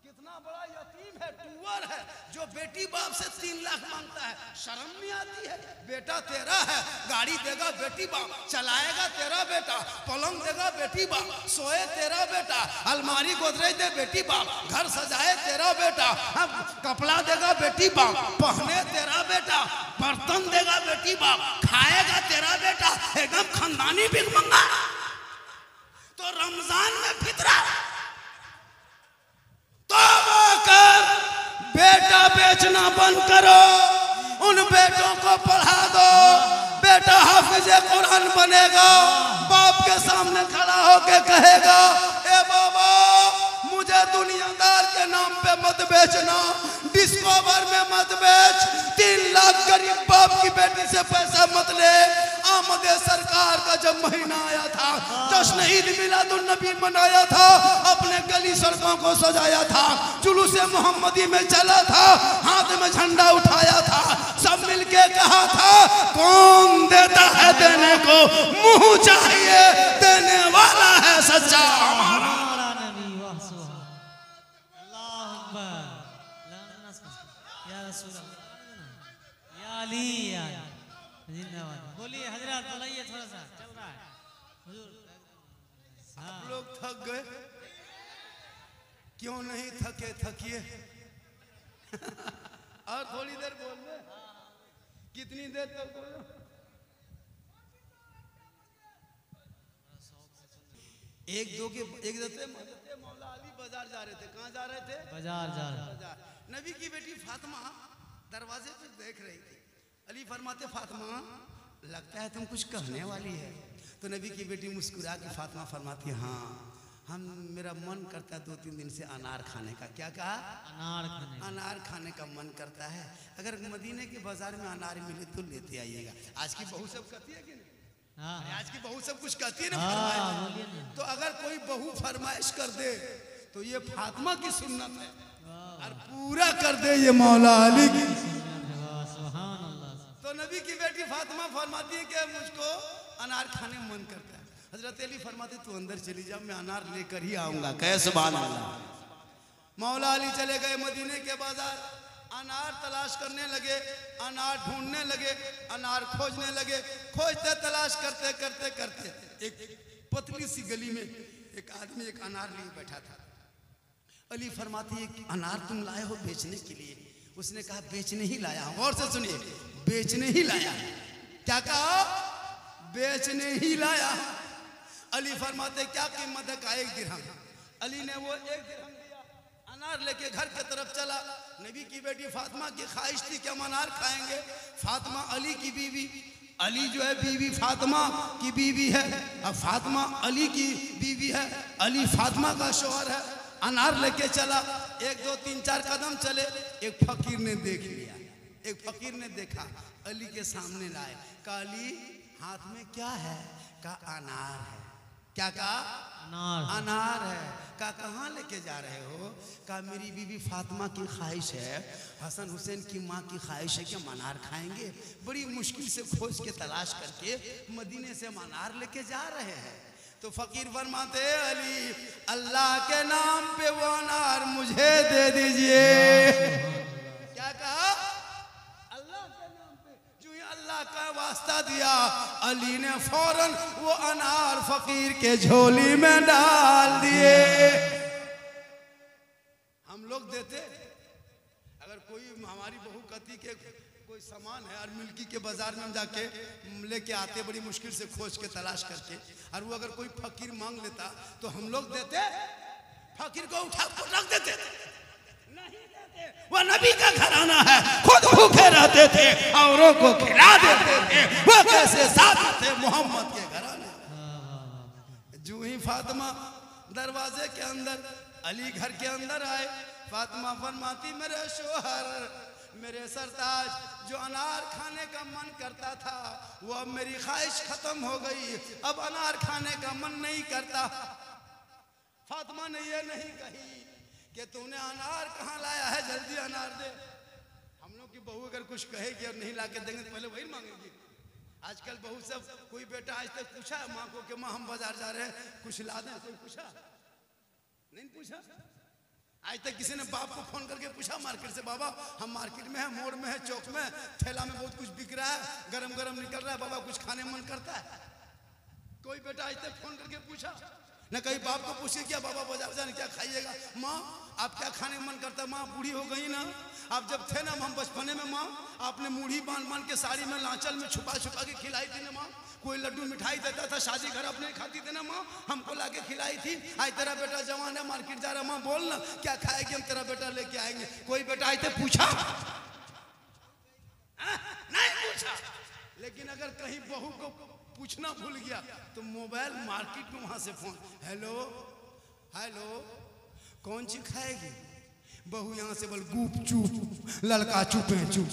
Speaker 1: कितना बड़ा यतीम है, टूअर है, जो बेटी बाप से 3 लाख मांगता है। शर्म नहीं आती है? बेटा तेरा है, गाड़ी देगा बेटी बाप, चलाएगा तेरा बेटा, पलंग देगा बेटी बाप, सोए तेरा बेटा, अलमारी गोदरेज दे बेटी बाप, घर सजाए तेरा बेटा, कपड़ा देगा बेटी बाप, पहने तेरा बेटा, बर्तन देगा बेटी बाप, खाएगा तेरा बेटा, एकदम खानदानी भीख मंगा। तो रमजान में फितरा कर बेटा बेचना बंद करो, उन बेटों को पढ़ा दो, बेटा हाफिज़े कुरान बनेगा, बाप के सामने खड़ा होके कहेगा, ए बाबा मुझे दुनियादार के नाम पे मत बेचना, डिस्कवर में मत बेच, 3 लाख गरीब बाप की बेटी से पैसा मत ले। आमद सरकार का जब महीना आया था, जश्न ईद मिलादुन्नबी मनाया था, अपने गली सड़कों को सजाया था, जुलूस मोहम्मदी में चला था, हाथ में झंडा उठाया था, सब मिलके कहा था, कौन देता है देने को, मुंह चाहिए देने वाला है सच्चा हमारा
Speaker 2: नबी। वाह सुभान अल्लाह अकबर, या रसूल अल्लाह, या अली, या जिंदाबाद। बोलिए हजरत, बोलिए, थोड़ा सा चल रहा है हुजूर।
Speaker 1: आप लोग थक गए? क्यों नहीं थके? थकिए और थोड़ी देर बोल दे। कितनी देर तक बोलो? एक दफे मौला अली बाजार जा रहे थे। कहाँ जा रहे थे?
Speaker 2: बाजार जा रहा है।
Speaker 1: बाजार। नबी की बेटी फातिमा दरवाजे पे देख रही थी। अली फरमाते, फातिमा लगता है तुम कुछ कहने वाली है। तो नबी की बेटी मुस्कुरा के फातिमा फरमाती, हाँ मेरा मन करता है 2-3 दिन से अनार खाने का। क्या कहा? अनार खाने का मन करता है। अगर मदीने के बाजार में अनार मिले तो लेते आइएगा। आज की बहू सब कहती है कि नहीं? आज की बहू सब कुछ कहती है ना। तो अगर कोई बहू फरमाइश कर दे तो ये फातिमा की सुन्नत है, और पूरा कर दे ये मौला अली की। तो नबी की बेटी फातिमा फरमाती है कि मुझको अनार खाने में मन करता है। हजरत अली फरमाते, तू अंदर चली जा, मैं अनार लेकर ही आऊंगा। कैसे सुभान अल्लाह। मौला अली चले गए मदीने के बाजार, अनार तलाश करने लगे, अनार ढूंढने लगे, अनार खोजने लगे। खोजते तलाश करते करते करते एक पतली सी गली में एक आदमी एक अनार लिए बैठा था। अली फरमाती है, अनार तुम लाए हो बेचने के लिए? उसने कहा, बेचने ही लाया हूं। और से सुनिए, बेचने ही लाया। क्या कहा? बेचने ही लाया। अली फरमाते क्या कीमत है? का 1 दिरहम। अली ने वो 1 दिरहम दिया, अनार लेके घर के तरफ चला। नबी की बेटी फातिमा की ख्वाहिश थी कि हम अनार खाएंगे। फातिमा अली की बीवी, अली जो है बीवी फातिमा की बीवी है, अब फातिमा अली की बीवी है, अली फातिमा का शौहर है। अनार लेके चला, 1 2 3 4 कदम चले, एक फकीर ने देख लिया। एक फकीर ने देखा, अली के सामने लाए। कहा अली हाथ में क्या है? कहा अनार है। क्या कहा? अनार है। कहा कहाँ लेके जा रहे हो? कहा मेरी बीवी फातिमा की ख्वाहिश है, हसन हुसैन की माँ की ख्वाहिश है कि हम अनार खाएंगे। बड़ी मुश्किल से खोज के तलाश करके मदीने से हम अनार लेके जा रहे हैं। तो फकीर फरमाते अली अल्लाह के नाम पे वो अनार मुझे दे दीजिए। क्या कहा? अल्लाह के नाम पे। जो ही अल्लाह का वास्ता दिया, अली ने फौरन वो अनार फकीर के झोली में डाल दिए। हम लोग देते, अगर कोई हमारी बहू कती के कोई सामान है और मिल्की के बाजार में हम जाके लेके आते बड़ी मुश्किल से खोज के तलाश करके, और वो अगर कोई फकीर मांग लेता तो हम लोग देते? फकीर को उठा कर रख देते? नहीं देते। वो नबी का घराना है, खुद भूखे रहते थे, औरों को खिला देते थे। वो कैसे साथ थे मोहम्मद के घराने। जो ही फातिमा दरवाजे के अंदर, अली घर के अंदर आए, फातिमा फरमाती मेरे शोहर, मेरे सरताज, जो अनार खाने का मन करता था वो अब मेरी ख्वाहिश खत्म हो गई, अब अनार खाने का मन नहीं करता। फातिमा ने ये नहीं कही कि तूने अनार कहाँ लाया है, जल्दी अनार दे। हम लोग की बहू अगर कुछ कहेगी और नहीं ला के देंगे तो पहले वही मांगेगी। आजकल बहू सब, कोई बेटा आज तक पूछा है माँ को कि माँ हम बाजार जा रहे हैं कुछ ला दें? कोई पूछा? नहीं पूछा। आज तक किसी ने बाप को फोन करके पूछा मार्केट से, बाबा हम मार्केट में है, मोड़ में है, चौक में, ठेला में बहुत कुछ बिक रहा है, गरम गरम निकल रहा है, बाबा कुछ खाने मन करता है? कोई बेटा आज तक फोन करके पूछा? न कहीं बाप को पूछे क्या बाबा बाजार जाने क्या खाइएगा? माँ आप क्या खाने मन करता है? माँ बूढ़ी हो गई ना, आप जब थे ना हम बचपने में माँ, आपने मूढ़ी बांध बांध के साड़ी में लांचल में छुपा छुपा के खिलाई थी ना माँ। कोई लड्डू मिठाई देता था शादी घर अपने खाती थी ना माँ, हमको ला के खिलाई थी। आज तेरा बेटा जवान है मार्केट जा रहा, माँ बोल ना क्या खाएगी, हम तेरा बेटा लेके आएंगे। कोई बेटा आज तक पूछा? नहीं पूछा। लेकिन अगर कहीं बहू को पूछना भूल गया तो मोबाइल मार्केट में वहां से फोन, हेलो हेलो कौन सी खाएगी? बहू यहाँ से बोल गुप चुप, लड़का चुपे चुप,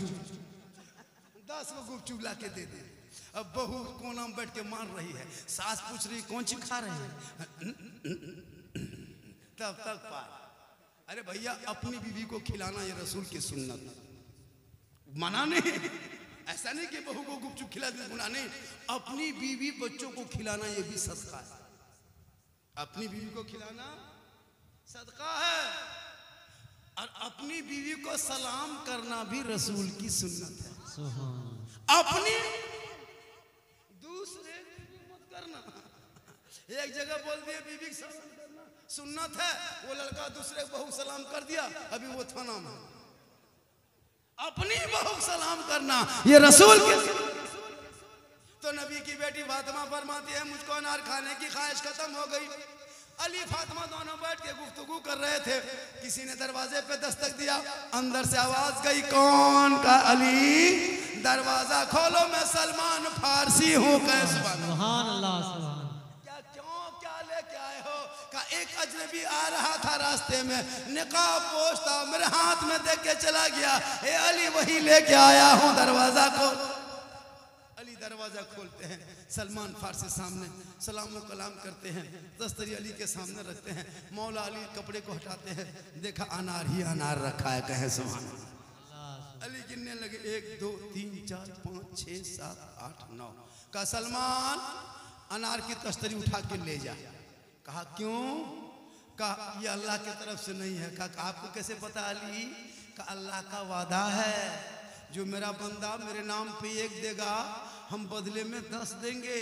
Speaker 1: 10 को गुप चुप ला के दे दे। अब बहू कोना में बैठ के मार रही है, सास पूछ रही कौन सी खा रहे हैं, तब तक पार। अरे भैया अपनी बीवी को खिलाना ये रसूल की सुन्नत, मना नहीं। ऐसा नहीं कि बहू को गुपचुप खिला दे गुनाह नहीं, अपनी बीवी बच्चों को खिलाना ये भी सदका है। अपनी बीवी को खिलाना सदका है, और अपनी बीवी को सलाम करना भी रसूल की सुन्नत है। अपनी दूसरे की मत करना। एक जगह बोल दिया बीवी को सलाम करना सुन्नत है, वो लड़का दूसरे बहू सलाम कर दिया, अभी वो थाना में। अपनी बहू सलाम करना ये रसूल के। तो नबी की बेटी फातिमा फरमाती है मुझको अनार खाने की ख्वाहिश खत्म हो गई। अली फातिमा दोनों बैठ के गुफ्तगू कर रहे थे, किसी ने दरवाजे पे दस्तक दिया, अंदर से आवाज गई कौन? का अली दरवाजा खोलो मैं सलमान फारसी हूँ।
Speaker 2: सुभान अल्लाह सुभान।
Speaker 1: क्या क्यों क्या लेके आए हो? का एक अजनबी आ रहा था रास्ते में, निकाब पोछता, मेरे हाथ में देख के चला गया, ए अली वही लेके आया हूँ, दरवाजा खोल। अली दरवाजा खोलते हैं, सलमान फारसी सामने सलाम कलाम करते हैं, दस्तरी अली के सामने रखते हैं। मौला अली कपड़े को हटाते हैं, देखा अनार ही अनार रखा है, कहे सुभान अल्लाह। अली गिनने लगे 1 2 3 4 5 6 7 8 9। का सलमान अनार की तस्तरी उठा के ले जा। कहा क्यों? कहा ये अल्लाह की तरफ से नहीं है। कहा आपको कैसे पता अली? का अल्लाह का वादा है, जो मेरा बंदा मेरे नाम पे 1 देगा हम बदले में 10 देंगे,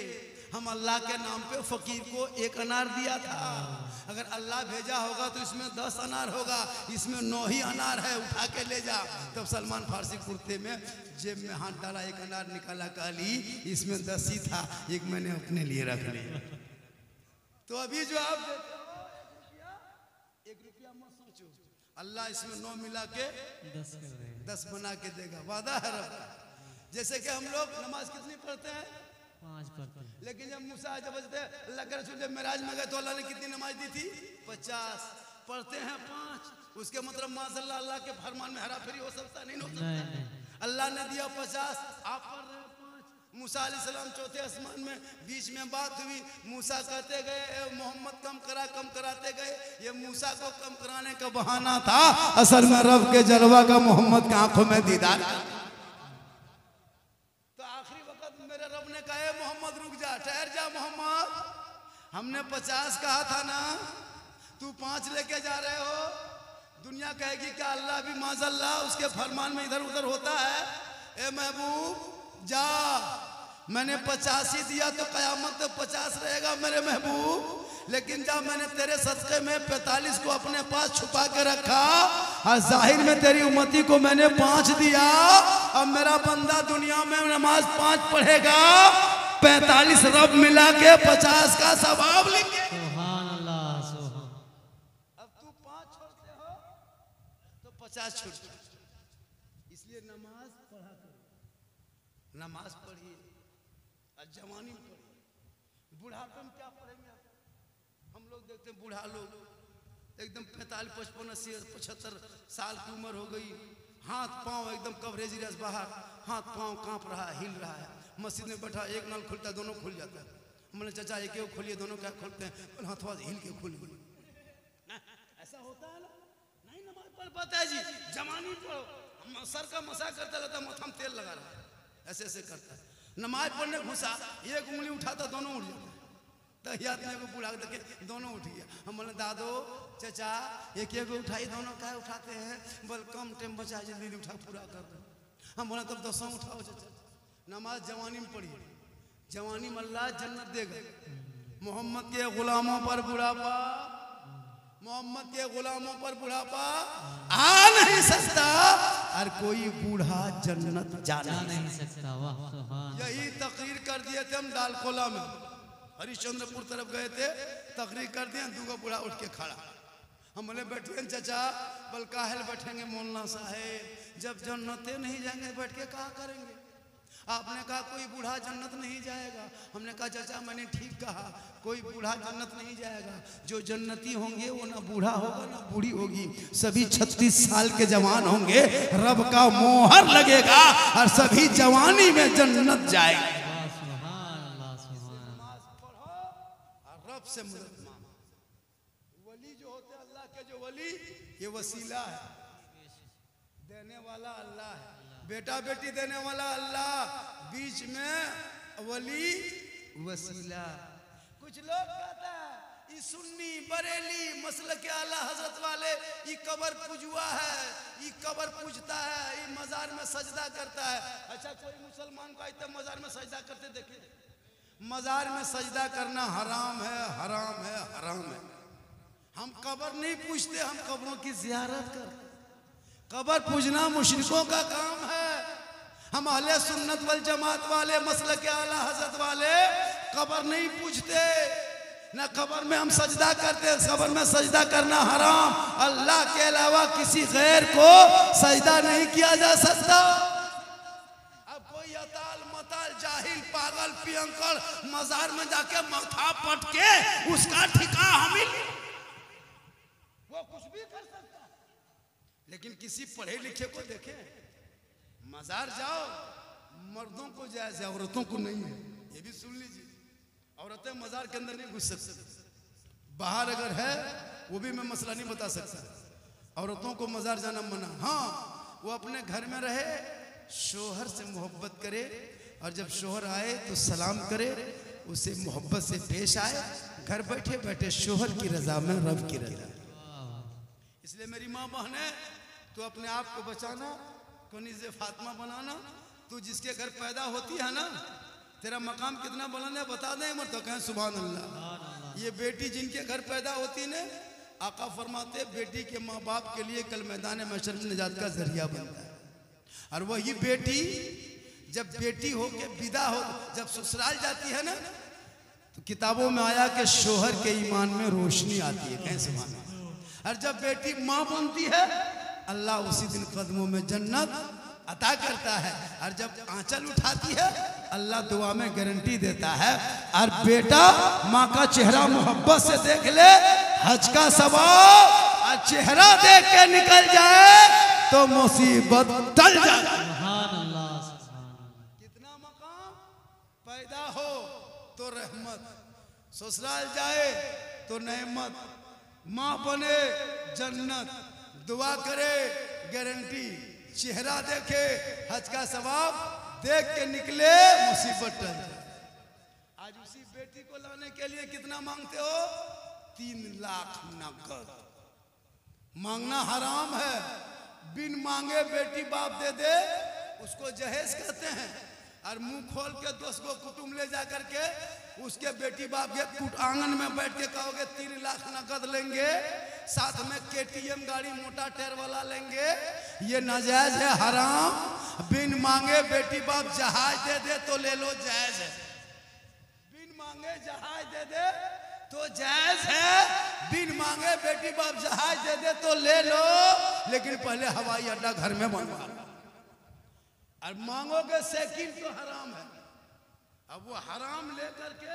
Speaker 1: हम अल्लाह के नाम पे फकीर को 1 अनार दिया था। अगर अल्लाह भेजा होगा तो इसमें 10 अनार होगा, इसमें 9 ही अनार है, उठा के ले जा। तब सलमान फारसी कुर्ते में जेब में हाथ डाला, 1 अनार निकाला, काली इसमें 10 ही था, 1 मैंने अपने लिए रख लिया। तो अभी जो आप देते हो 1 रुपया मत सोचो, अल्लाह इसमें 9 मिला के 10 बना के देगा, वादा है रब का। जैसे कि हम लोग नमाज कितनी पढ़ते हैं?
Speaker 2: 5 पढ़ते हैं।
Speaker 1: लेकिन जब मूसा जब अल्लाह के रसूल जब मेराज में गए तो अल्लाह ने कितनी नमाज दी थी? 50। पढ़ते हैं 5, उसके मतलब माशाअल्लाह अल्लाह के फरमान में हरा फेरी हो सकता नहीं, हो सकता। अल्लाह ने दिया 50, आप पढ़ रहे हैं 5। मूसा अलैहिस्सलाम 4थे आसमान में, बीच में बात हुई, मूसा कहते गए मोहम्मद कम कराते गए। ये मूसा को कम कराने का बहाना था, असल में रब के जलवा का मोहम्मद की आंखों में दीदार। कहे मोहम्मद रुक जा, ठहर जा मोहम्मद, हमने 50 कहा था ना, तू 5 लेके जा रहे हो। दुनिया कहेगी क्या अल्लाह भी माज़अल्लाह उसके फरमान में इधर उधर होता है? ए महबूब जा, मैंने 50 ही दिया तो कयामत तक 50 रहेगा मेरे महबूब। लेकिन जब मैंने तेरे सदक़े में 45 को अपने पास छुपा के रखा और जाहिर में तेरी उम्मती को मैंने 5 दिया, अब मेरा बंदा दुनिया में नमाज 5 पढ़ेगा, 45 रब मिला के 50 का सवाब लिखे।
Speaker 2: सुभान अल्लाह, सुभान।
Speaker 1: अब तू 5 छोड़ते हो तो 50 छूट। इसलिए नमाज पढ़ा करो, नमाज पढ़िए और जवानी में पढ़िए। बुढ़ापे में क्या पढ़ेंगे? हम लोग देखते हैं बूढ़ा लोग एकदम 45, 55, 80, 75 साल की उम्र हो गई, हाथ पांव एकदम कवरेज रस बाहर, हाथ पांव कांप रहा है, हिल रहा है। मस्जिद में बैठा, एक नल खुलता है, दोनों खुल जाता है। हमने चाचा एक खोलिए, दोनों क्या खोलते हैं? हाथवा हिल के खुल गई। ऐसा होता है ना? नहीं नमाज पढ़ पाता है जी। जवानी पढ़ो, सर का मसा करता रहता, माथा में तेल लगा रहा है, ऐसे ऐसे करता है। नमाज पढ़ने घुसा, 1 उंगली उठाता, दोनों उठ जाता है। तहियात में बुढ़ा देखे दोनों उठ गया। हम बोले दादो चाचा 1 उठाई, दोनों क्या उठाते हैं? बोल कम टाइम बचा, जल्दी उठा पूरा कर दो। हम बोले तब 10 उठाओ चाचा। नमाज जवानी में पढ़िए, जवानी में अल्लाह जन्नत देगा। मोहम्मद के गुलामों पर बुढ़ापा, मोहम्मद के गुलामों पर बुढ़ापा आ नहीं सकता, और कोई बूढ़ा जन्नत जा नहीं
Speaker 2: सकता। वाह सुभान।
Speaker 1: यही तकरीर कर दिए थे हम डालकोला में, हरिश्चंद्रपुर तरफ गए थे, तकरीर कर दिए, 2 बूढ़ा उठ के खड़ा। हम बोले बैठे चाचा, बल काहल बैठेंगे मौलाना साहेब, जब जन्नते नहीं जाएंगे बैठ के कहा करेंगे? आपने कहा कोई बूढ़ा जन्नत नहीं जाएगा। हमने कहा चाचा मैंने ठीक कहा, कोई बूढ़ा जन्नत नहीं जाएगा। जो जन्नती होंगे वो ना बूढ़ा होगा ना बूढ़ी होगी, सभी 36 साल के जवान होंगे, रब का मोहर लगेगा और सभी जवानी में जन्नत जाएंगे। रब से मदद मांगो। वली जो होते हैं अल्लाह के, जो वली ये वसीला है, देने वाला अल्लाह है, बेटा बेटी देने वाला अल्लाह, बीच में वली वसीला। कुछ लोग कहते हैं ये सुन्नी बरेली मसलक के आला हजरत वाले ये कबर पूजुआ है, ये कबर पूजता है, ये मजार में सजदा करता है। अच्छा कोई मुसलमान को आते मजार में सजदा करते देखे? मजार में सजदा करना हराम है, हराम है, हराम है। हम कबर नहीं पूजते, हम कब्रों की जियारत करते। कबर पूजना मुशरिकों का काम है। हम अहले सुन्नत वल जमात वाले मसलक आला हजरत वाले कबर नहीं पूजते, ना कबर में हम सजदा करते। कबर में सजदा करना हराम, अल्लाह के अलावा किसी गैर को सजदा नहीं किया जा सकता। अब कोई अताल मताल जाहिल पागल पियंकड़ मजार में जाके माथा पटके उसका ठिका हमिल, वो कुछ भी कर सकता है। लेकिन किसी पढ़े लिखे को देखे, मजार जाओ, मर्दों को जायज है, औरतों को नहीं है। ये भी सुन लीजिए, औरतें मजार के अंदर नहीं घुस सकती। बाहर अगर है वो भी मैं मसला नहीं बता सकता। औरतों को मजार जाना मना। हाँ वो अपने घर में रहे, शोहर से मोहब्बत करे, और जब शोहर आए तो सलाम करे, उसे मोहब्बत से पेश आए, घर बैठे बैठे शोहर की रजा में रब की रजा। इसलिए मेरी माँ बहने, तो अपने आप को बचाना, कनीज़े फातिमा बनाना। तू जिसके घर पैदा होती है ना, तेरा मकाम कितना बुलंद है बता दें मर तो कहें सुभान अल्लाह। ये बेटी जिनके घर पैदा होती ने आका फरमाते बेटी के माँ बाप के लिए कल मैदान महशर में निजात का जरिया बनता है। और वही बेटी जब बेटी हो के विदा हो जब ससुराल जाती है ना तो किताबों में आया कि शोहर के ईमान में रोशनी आती है, कहें सुभान अल्लाह। और जब बेटी माँ बनती है अल्लाह उसी दिन कदमों में जन्नत अता करता है। और जब आंचल उठाती है अल्लाह दुआ में गारंटी देता है। और बेटा माँ का चेहरा मोहब्बत से देख ले हज का सवाब, और चेहरा देख के निकल जाए तो मुसीबत टल जाए। कितना मकाम पैदा हो तो रहमत, ससुराल जाए तो नेमत, माँ बने जन्नत, दुआ करे गारंटी, चेहरा देखे हज का सवाब, देख के निकले मुसीबत टल जाए। आज उसी बेटी को लाने के लिए कितना मांगते हो? 3 लाख नकद। मांगना हराम है। बिन मांगे बेटी बाप दे दे उसको जहेज कहते हैं। और मुंह खोल के दोस्त को कुटुंब ले जा करके उसके बेटी बाप के आंगन में बैठ के कहोगे 3 लाख नकद लेंगे, साथ में KTM गाड़ी मोटा टायर वाला लेंगे, ये नाजायज है, हराम। बिन मांगे बेटी बाप जहाज दे दे तो ले लो, जायज है। बिन मांगे जहाज दे दे तो जायज है। बिन मांगे बेटी बाप जहाज दे दे तो ले लो, लेकिन पहले हवाई अड्डा घर में बनवा। और मांगोगे साइकिल तो हराम है। अब वो हराम लेकर के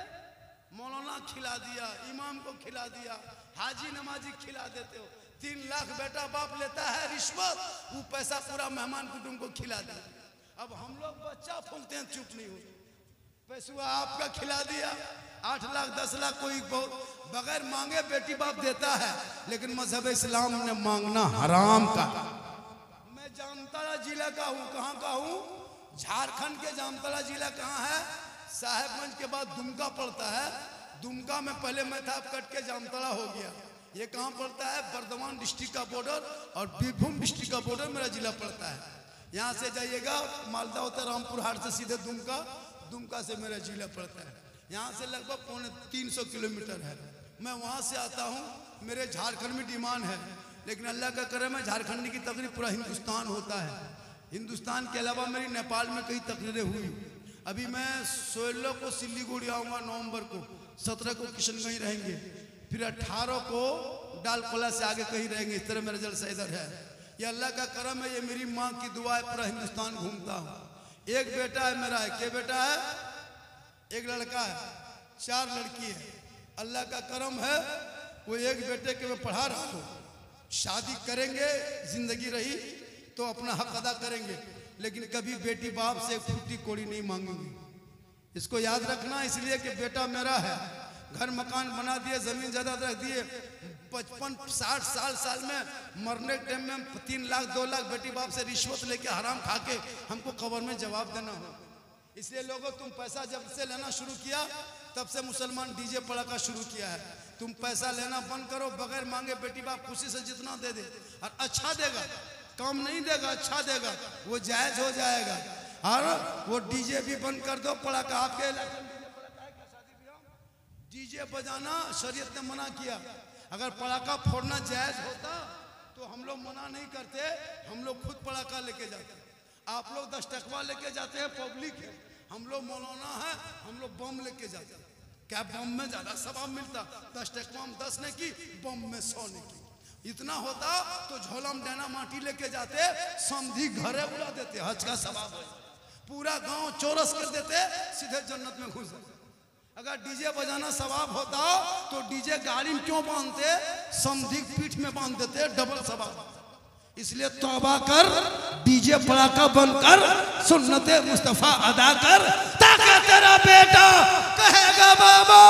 Speaker 1: मौलाना खिला दिया, इमाम को खिला दिया, हाजी नमाजी खिला देते हो। 3 लाख बेटा बाप लेता है रिश्वत, वो पैसा पूरा मेहमान कुटुंब को खिला दिया। अब हम लोग बच्चा फूलते हैं, चुप नहीं हो, पैसा आपका खिला दिया। 8 लाख 10 लाख कोई बगैर मांगे बेटी बाप देता है, लेकिन मजहब इस्लाम ने मांगना हराम का। मैं जामताड़ा जिला का हूँ। कहाँ का हूँ? झारखंड के जामताड़ा जिला। कहाँ है? साहेबगंज के बाद दुमका पड़ता है। दुमका में पहले मैं था, अब कट के जामताड़ा हो गया। ये कहाँ पड़ता है? बर्धमान डिस्ट्रिक्ट का बॉर्डर और बीरभूम डिस्ट्रिक्ट का बॉर्डर मेरा जिला पड़ता है। यहाँ से जाइएगा मालदा होता है रामपुर हाट से सीधे दुमका, दुमका से मेरा जिला पड़ता है। यहाँ से लगभग 350 किलोमीटर है। मैं वहाँ से आता हूँ। मेरे झारखंड में डिमांड है, लेकिन अल्लाह का करम है झारखंड की तकरीर पूरा हिंदुस्तान होता है। हिंदुस्तान के अलावा मेरी नेपाल में कई तकरीरें हुई। अभी मैं 16 को सिल्लीगुड़ी आऊँगा, नवंबर को 17 को किशनगंज रहेंगे, फिर 18 को डालकोला से आगे कहीं रहेंगे। इस तरह मेरा जलसा इधर है। ये अल्लाह का करम है, ये मेरी माँ की दुआ है। पूरा हिंदुस्तान घूमता हूँ। एक बेटा है मेरा, है क्या बेटा है? एक लड़का है, 4 लड़की है। अल्लाह का करम है, वो एक बेटे के मैं पढ़ा रहा हूँ। शादी करेंगे, जिंदगी रही तो अपना हक अदा करेंगे, लेकिन कभी बेटी बाप से फूटी कोड़ी नहीं मांगेंगे। इसको याद रखना, इसलिए कि बेटा मेरा है। घर मकान बना दिए, जमीन जायदाद रख दिए, 55-60 साल में मरने टाइम में 3 लाख 2 लाख बेटी बाप से रिश्वत लेके हराम खा के हमको कब्र में जवाब देना हो। इसलिए लोगों, तुम पैसा जब से लेना शुरू किया तब से मुसलमान डीजे पड़ाका शुरू किया है। तुम पैसा लेना बंद करो, बगैर मांगे बेटी बाप खुशी से जितना दे दे, और अच्छा देगा, कम नहीं देगा, अच्छा देगा, वो जायज हो जाएगा। और वो डीजे भी बंद कर दो, पड़ाका। आपके इलाके में डीजे बजाना शरीयत ने मना किया। अगर पड़ाका फोड़ना जायज होता तो हम लोग मना नहीं करते, हम लोग खुद पड़ाका लेके जाते। आप लोग 10 टकवा लेके जाते हैं, पब्लिक है। हम लोग मौलाना है, हम लोग बम लेके जाते हैं। क्या बम में ज्यादा सवाब मिलता? 10 टकवा में 10 ने की, बम में 100 ने की। इतना होता तो झोला में डैना माटी लेके जाते, समधी घरे उड़ा देते, हज का सवाब हो जाता। पूरा गांव चौरस कर देते, सीधे जन्नत में घुस जाते। अगर डीजे बजाना सवाब होता तो डीजे गाड़ी में क्यों बांधते? समधी पीठ में बांध देते, डबल सवाब। इसलिए तौबा कर, डीजे पड़ाका बंद कर, सुन्नते मुस्तफा अदा कर, ताकि तेरा बेटा कहेगा बाबा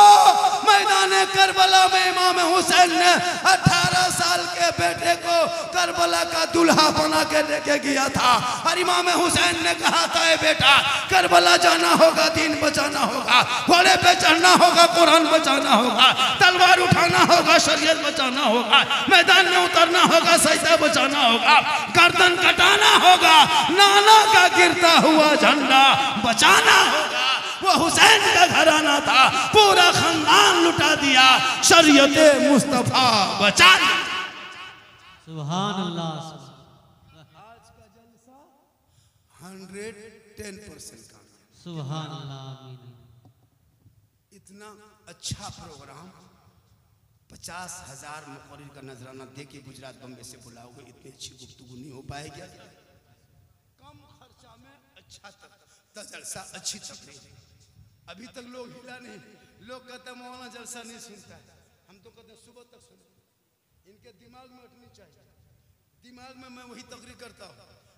Speaker 1: मैदाने करबला में इमाम हुसैन ने 18 साल के बेटे को करबला का दूल्हा बना के लेके गया था। और इमाम हुसैन ने कहा था, ए बेटा करबला जाना होगा, दीन बचाना होगा, घोड़े पे चढ़ना होगा, कुरान बचाना होगा, तलवार उठाना होगा, शरीयत बचाना होगा, मैदान में उतरना होगा, सजदा बचाना होगा, गर्दन कटाना होगा, नाना का गिरता हुआ झंडा बचाना होगा। वो हुसैन का घराना था, पूरा खानदान लुटा दिया, शरीयत मुस्तफा बचा लिया।
Speaker 2: सुभान अल्लाह।
Speaker 1: आज का जलसा 110% का,
Speaker 2: सुभान अल्लाह। आमीन।
Speaker 1: इतना अच्छा प्रोग्राम 50,000 मुकर्रिर का नजराना दे के गुजरात बम्बे से बुलाओगे, इतनी अच्छी गुफ्तगू नहीं हो पाएगी। कम खर्चा में अच्छा जलसा, अच्छी तकरीर। अभी तक लोग हिला नहीं, लोग कहते हैं मौलाना जलसा नहीं सुनता है, हम तो कहते हैं सुबह तक सुनो, इनके दिमाग में उठनी चाहिए। दिमाग में मैं वही तकरीर करता हूँ,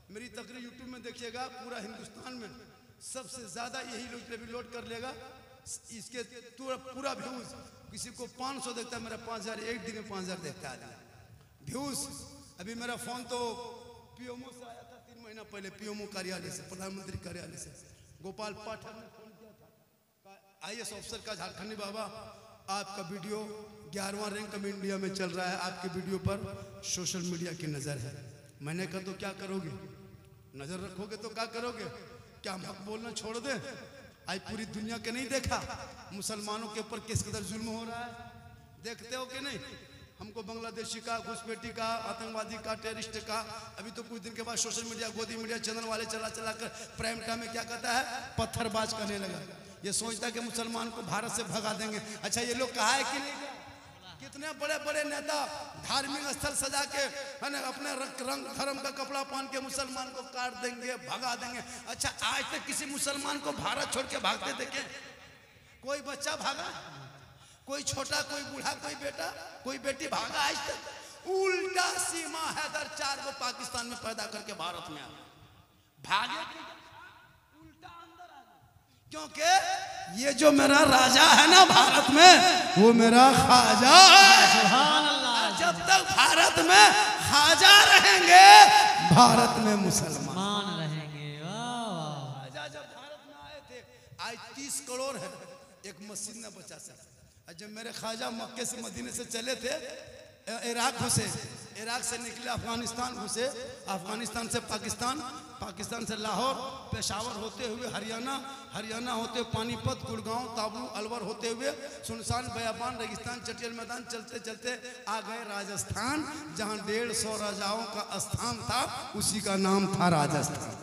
Speaker 1: मेरी तकरीर यूट्यूब में देखिएगा, पूरा हिंदुस्तान में सबसे ज्यादा यही लोग लोड कर लेगा, इसके पूरा व्यूज। किसी को 500 देखता है, मेरा 5,000, एक दिन में 5,000 देखता है व्यूज। अभी मेरा फोन तो पीएमओ से आया था 3 महीना पहले, पीएमओ कार्यालय से, प्रधानमंत्री कार्यालय से, गोपाल पाठक ने फोन किया था, IAS ऑफिसर का, झारखंडी बाबा आपका वीडियो 11वां रैंक में इंडिया में चल रहा है, आपके वीडियो पर सोशल मीडिया की नजर है। मैंने कहा तो क्या करोगे, नजर रखोगे तो क्या करोगे, क्या हम हक बोलना छोड़ दें? आज पूरी दुनिया के नहीं देखा मुसलमानों के ऊपर किस कदर जुल्म हो रहा है, देखते हो कि नहीं? हमको बांग्लादेशी का, घुसपैठी का, आतंकवादी का, टेररिस्ट का, अभी तो कुछ दिन के बाद सोशल मीडिया, गोदी मीडिया चैनल वाले चला कर प्राइम टाइम में क्या कहता है, पत्थरबाज करने लगा। ये सोचता है कि मुसलमान को भारत से भगा देंगे। अच्छा ये लोग कहा है कि नहीं? कितने बड़े बड़े नेता धार्मिक स्थल सजा के है ना, अपने रंग धर्म का कपड़ा पहन के मुसलमान को काट देंगे, भगा देंगे। अच्छा आज तक किसी मुसलमान को भारत छोड़ के भागते देखे? कोई बच्चा भागा? कोई छोटा, कोई बूढ़ा, कोई बेटा, कोई बेटी भागा आज तक? उल्टा सीमा हैदर 4 को पाकिस्तान में पैदा करके भारत में आ भागे, उल्टा अंदर आ गए। क्योंकि ये जो मेरा राजा है ना भारत में, वो मेरा ख्वाजा है।
Speaker 2: सुभान अल्लाह।
Speaker 1: जब तक भारत में ख्वाजा रहेंगे, भारत में मुसलमान
Speaker 2: रहेंगे। वाह।
Speaker 1: ख्वाजा जब भारत में आए थे, आज 30 करोड़ है, एक मस्जिद न बचा सके। जब मेरे ख्वाजा मक्के से मदीने से चले थे, इराक घुसे, इराक से निकले अफगानिस्तान घुसे, अफगानिस्तान से पाकिस्तान, पाकिस्तान से लाहौर, पेशावर होते हुए हरियाणा, हरियाणा होते हुए पानीपत, गुड़गांव, ताबू, अलवर होते हुए सुनसान, बयाबान, रेगिस्तान, चटियल मैदान, चलते चलते आ गए राजस्थान, जहां 150 राजाओं का स्थान था, उसी का नाम था राजस्थान।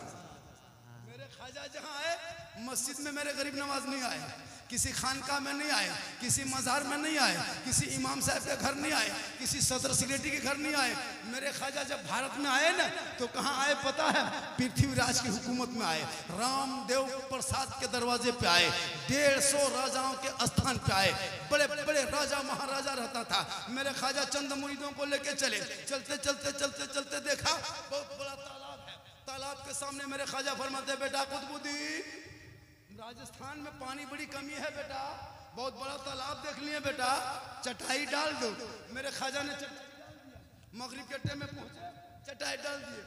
Speaker 1: मेरे ख्वाजा जहां आए, मस्जिद में मेरे गरीब नवाज नहीं आए, किसी खानका में नहीं आए, किसी मज़ार में नहीं आए, किसी इमाम साहब के घर नहीं आए, किसी सदर सेक्रेटरी के घर नहीं आए। मेरे ख्वाजा जब भारत में आए ना, तो कहाँ आए पता है? पृथ्वीराज की हुकूमत में आए, रामदेव प्रसाद के दरवाजे पे आए, 150 राजाओं के स्थान पे आए, बड़े बड़े राजा महाराजा रहता था। मेरे ख्वाजा चंद मुरीदों को लेके चले, चलते चलते चलते चलते देखा बहुत बड़ा तालाब है, तालाब के सामने मेरे ख्वाजा फरमाते, बेटा कुतुबुद्दीन, राजस्थान में पानी बड़ी कमी है बेटा, बहुत बड़ा तालाब देख लिए बेटा, चटाई डाल दो। मेरे ख्वाजा ने चटाई डाल दिया, मगरिब के टाइम में पहुंचे, चटाई डाल दिए,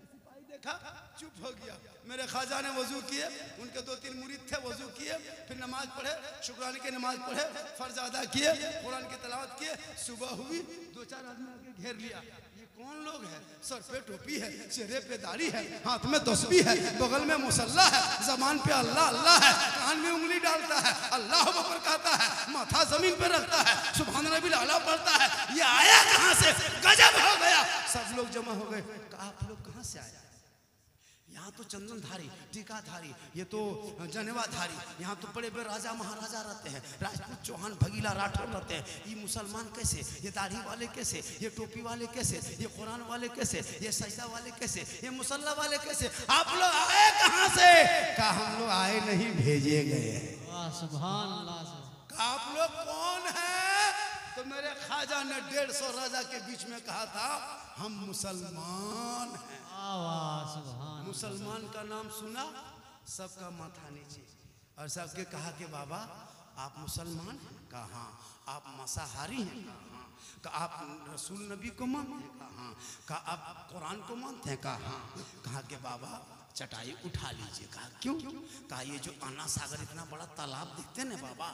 Speaker 1: सिपाही देखा, चुप हो गया। मेरे ख्वाजा ने वजू किए, उनके 2-3 मुरीद थे, वजू किए, फिर नमाज पढ़े, शुक्राने की नमाज पढ़े, फर्ज अदा किए, कुरान की तिलावत किए। सुबह हुई, 2-4 आदमी आके घेर लिया, ये कौन लोग हैं? सर पे टोपी है, चेहरे पे दाढ़ी है, हाथ में तस्बीह है, बगल में मुसल्ला है, जबान पे अल्लाह अल्लाह है, कान में उंगली डालता है, अल्लाह अकबर कहता है, माथा जमीन पे रखता है, सुभान रब्बिल आला पढ़ता है। ये आया कहां से? गजब हो गया। सब लोग जमा हो गए, आप लोग कहां से आए? यहाँ तो चंदनधारी, टीकाधारी, ये तो जनेवाधारी, यहाँ तो बड़े बड़े राजा महाराजा रहते हैं, राजपूत, चौहान, भगीला, राठौर रहते हैं। ये मुसलमान कैसे? ये दाढ़ी वाले कैसे? ये टोपी वाले कैसे? ये कुरान वाले कैसे? ये सजदा वाले कैसे? ये मुसल्ला वाले कैसे? आप लोग आए कहाँ से? कहा हम लोग आए नहीं, भेजे गए।
Speaker 2: सुभान अल्लाह।
Speaker 1: आप लोग कौन हैं? तो मेरे ख्वाजा ने 150 राजा के बीच में कहा था, हम मुसलमान हैं। मुसलमान का नाम सुना, सबका माथा नीचे, और सबके कहा कि बाबा आप मुसलमान हैं? कहा हाँ। आप मांसाहारी हैं? कहा आप रसूल नबी को मानते हैं? कहा हाँ। कहा आप कुरान को मानते हैं? कहा हाँ। कहा कि बाबा चटाई उठा लीजिए। कहा क्यों? कहा ये जो अन्ना सागर इतना बड़ा तालाब दिखते ना बाबा,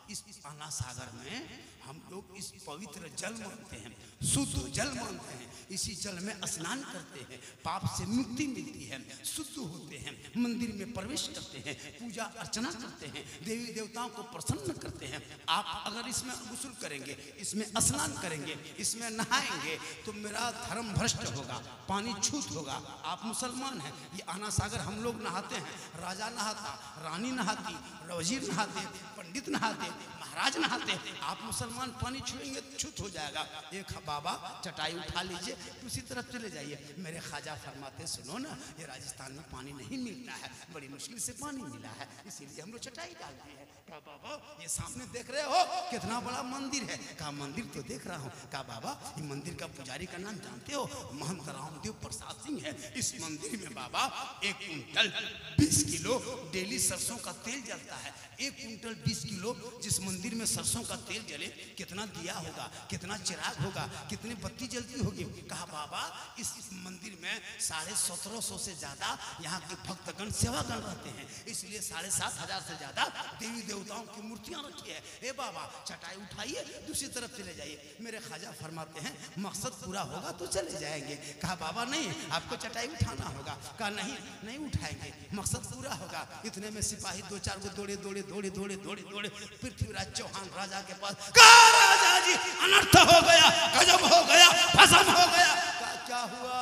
Speaker 1: इस आना सागर में हम लोग इस पवित्र जल मानते हैं, शुद्ध जल मानते हैं। इसी जल में स्नान करते हैं, पाप से मुक्ति मिलती है, शुद्ध होते हैं, मंदिर में प्रवेश करते हैं, पूजा अर्चना करते हैं, देवी देवताओं को प्रसन्न करते हैं। आप अगर इसमें गुस्ल करेंगे, इसमें स्नान करेंगे, इसमें नहाएंगे तो मेरा धर्म भ्रष्ट होगा, पानी छूत होगा। आप मुसलमान हैं, ये आना सागर हम लोग नहाते हैं, राजा नहाता, रानी नहाती, वजीर नहाते, पंडित नहाते, महाराज नहाते। आप मुसलमान पानी छुएंगे तो छूत हो जाएगा। एक बाबा चटाई उठा लीजिए, दूसरी तरफ चले जाइए। मेरे ख्वाजा फरमाते सुनो ना, ये राजस्थान में पानी नहीं मिलता है, बड़ी मुश्किल से पानी मिला है, इसीलिए हम लोग चटाई डालते हैं। कहा बाबा ये सामने देख रहे हो कितना बड़ा मंदिर है? कहा मंदिर तो देख रहा हूँ। कहा बाबा ये मंदिर का पुजारी का नाम जानते हो? महंत रामदेव प्रसाद सिंह है। इस मंदिर में बाबा 1 कुंटल 20 किलो डेली सरसों का तेल जलता है। 1 कुंटल 20 किलो जिस मंदिर में सरसों का तेल जले, कितना दिया होगा, कितना चिराग होगा, कितनी बत्ती जलती होगी। कहा बाबा इस मंदिर में 1750 से ज्यादा यहाँ के भक्तगण सेवागण रहते हैं, इसलिए 7500 से ज्यादा देवी देवताओं की मूर्तियां रखी है। ए बाबा चटाई उठाइए, दूसरी तरफ चले जाइए। मेरे ख्वाजा फरमाते हैं मकसद पूरा होगा तो चले जाएंगे। कहा बाबा नहीं, आपको चटाई उठाना होगा। कहा नहीं नहीं उठाएंगे, मकसद पूरा होगा। इतने में सिपाही 2-4 को दौड़े दौड़े दौड़े दौड़े दौड़े दौड़े पृथ्वीराज चौहान राजा के पास। कहा राजा जी अनर्थ हो गया, गजब हो गया, भस्म हो गया। कहा क्या हुआ?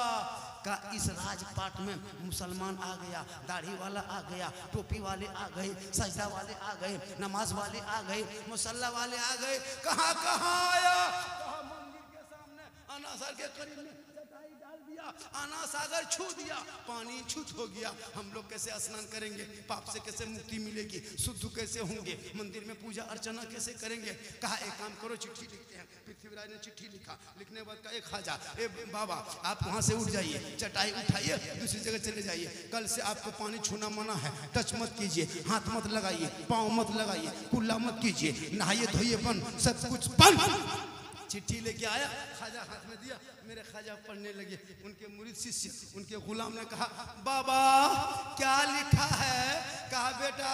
Speaker 1: का इस राजपाट में मुसलमान आ गया, दाढ़ी वाला आ गया, टोपी वाले आ गए, सजदा वाले आ गए, नमाज वाले आ गए, मुसल्ला वाले आ गए। कहाँ कहाँ आया? कहा मंदिर के सामने अनासागर के करीब में चटाई डाल दिया, आना सागर छू दिया, पानी छूत हो गया। हम लोग कैसे स्नान करेंगे? पाप से कैसे मुक्ति मिलेगी? शुद्ध कैसे होंगे? मंदिर में पूजा अर्चना कैसे करेंगे? कहा एक काम करो, चिट्ठी लिखते हैं। पृथ्वीराज ने चिट्ठी लिखा, लिखने के बाद का एक ख्वाजा ए बाबा आप वहां से उठ जाइए, चटाई उठाइए, दूसरी जगह चले जाइए। कल से आपको पानी छूना मना है, टच मत कीजिए, हाथ मत लगाइए, पाँव मत लगाइए, कुल्ला मत कीजिए, नहाइए धोइए बंद, सब कुछ बंद। चिट्ठी लेके आया, ख्वाजा हाथ में दिया, मेरे ख्वाजा पढ़ने लगे। उनके मुरीद शिष्य, उनके गुलाम ने कहा बाबा क्या लिखा है? कहा बेटा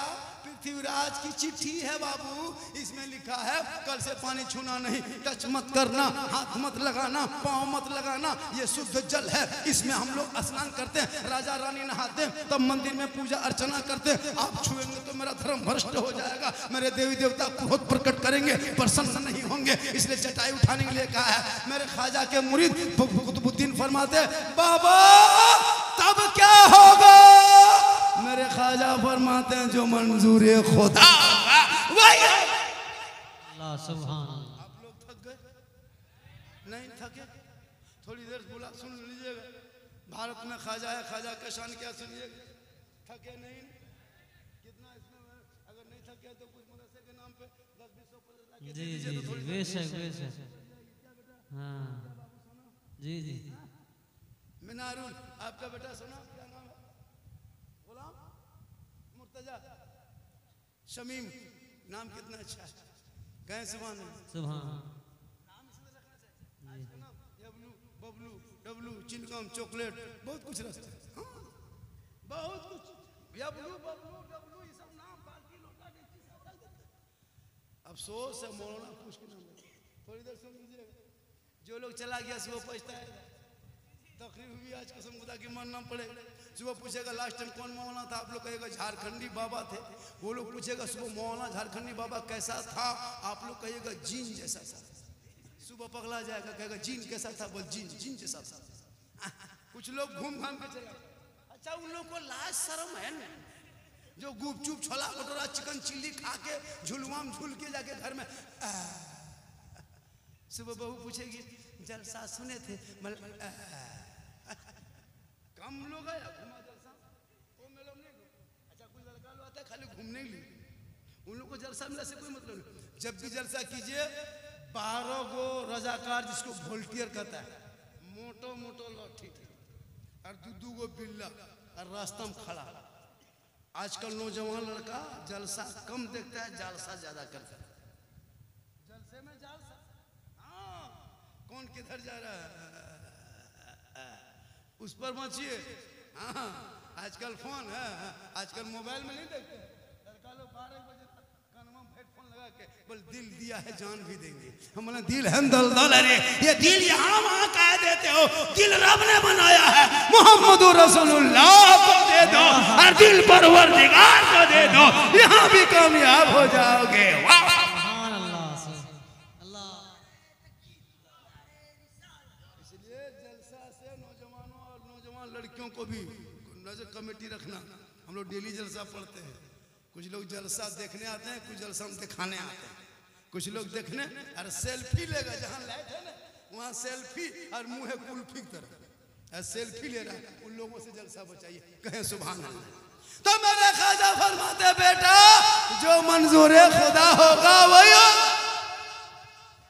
Speaker 1: पृथ्वीराज की चिट्ठी है बाबू, इसमें लिखा है कल से पानी छूना नहीं, टच मत करना, हाथ मत लगाना, पाँव मत लगाना, ये शुद्ध जल है, इसमें हम लोग स्नान करते हैं, राजा रानी नहाते हैं, तब मंदिर में पूजा अर्चना करते हैं। आप छुएंगे तो मेरा धर्म भ्रष्ट हो जाएगा, मेरे देवी देवता क्रोध प्रकट करेंगे, प्रसन्न नहीं होंगे, इसलिए चटाई उठाने के लिए कहा है। मेरे ख्वाजा के मुरीद कुतुबुद्दीन फरमाते बाबा तब क्या होगा? मेरे ख्वाजा फरमाते हैं जो मंजूर है खुदा वही है।
Speaker 2: अल्लाह सुभान।
Speaker 1: आप लोग थक गए? नहीं थके? थोड़ी देर बोला सुन लीजिएगा। भारत में ख्वाजा है, ख्वाजा का शान क्या सुनिएगा। थके नहीं? कितना इसमें अगर नहीं थके तो कुछ मदरसे के नाम पे 10-20
Speaker 2: जी जी जी बेशक बेशक। हाँ जी जी।
Speaker 1: मिनारुल आपका बेटा सुना क्या नाम है? गुलाम मुर्तजा शमीम, नाम कितना अच्छा है। गए सुभान
Speaker 2: सुभान।
Speaker 1: यबलू बबलू डबलू चिनकम चॉकलेट बहुत कुछ रखते हैं। हाँ, बहुत कुछ यबलू बबलू डबलू ये सब नाम बाकी लोटा देखी सब रख देते हैं। अफसोस है मौलाना पूछ के नाम लेते। थोड़ी देर सुन लीजिएगा। जो लोग चला गया सुबह पहुंचता है, तकरीर हुई आज कसम खुदा की मानना पड़ेगा। सुबह पूछेगा लास्ट टाइम कौन मौलाना था? आप लोग कहेगा झारखंडी बाबा थे। वो लोग पूछेगा सुबह मौलाना झारखंडी बाबा कैसा था? आप लोग कहिएगा जीन जैसा था। सुबह पगला जाएगा, कहेगा जीन कैसा था? बोल जीन जीन जैसा था। कुछ लोग घूम घाम के चला। अच्छा उन लोग को लाज शर्म है ना, जो गुपचुप छोला भटूरा चिकन चिल्ली खा के झुलवाम झूल के जाके घर में सुबह बहू पूछेगी जलसा सुने थे? कम लोग आया घुमा जलसा वो मेलो नहीं घूम। अच्छा कुछ लड़का लोग आता है खाली घूमने के लिए, उन लोग को जलसा मिला से कोई मतलब नहीं। जब भी जलसा कीजिए 12 गो रजाकार जिसको वोल्टियर कहता है, मोटो मोटो लाठी और 2 गो बिल्ला और रास्ता में खड़ा। आजकल नौजवान लड़का जलसा कम देखता है, जलसा ज्यादा करता है। जलसे में जलसा, हाँ कौन किधर जा रहा है उस पर मचिए। हाँ आजकल फोन है, आजकल मोबाइल में नहीं देखते लड़का लोग 12 बजे तक कानवा में हेडफोन लगा के बोल दिल दिया है जान भी देंगे। हम बोले दिल है दलदल, अरे ये दिल यहाँ वहाँ कह देते हो, दिल रब ने बनाया है, मोहम्मद रसूलुल्लाह को दे दो और दिल परवरदिगार को दे दो, यहाँ भी कामयाब हो जाओगे। वाह
Speaker 2: सुभान अल्लाह, अल्लाह।
Speaker 1: इसलिए जलसा से नौजवानों और नौजवान लड़कियों को भी नजर कमेटी रखना। हम लोग डेली जलसा पढ़ते हैं, कुछ लोग जलसा देखने आते हैं, कुछ जलसा दिखाने आते हैं। कुछ लोग देखने और सेल्फी लेगा, जहाँ लाइट है ना वहाँ सेल्फी और मुंह है कुल्फी की तरह सेल्फी ले रहा है, उन लोगों से जलसा बचाइए, कहें सुभान अल्लाह। तो मेरे ख्वाजा फरमाते बेटा जो मंजूर खुदा होगा वही होगा।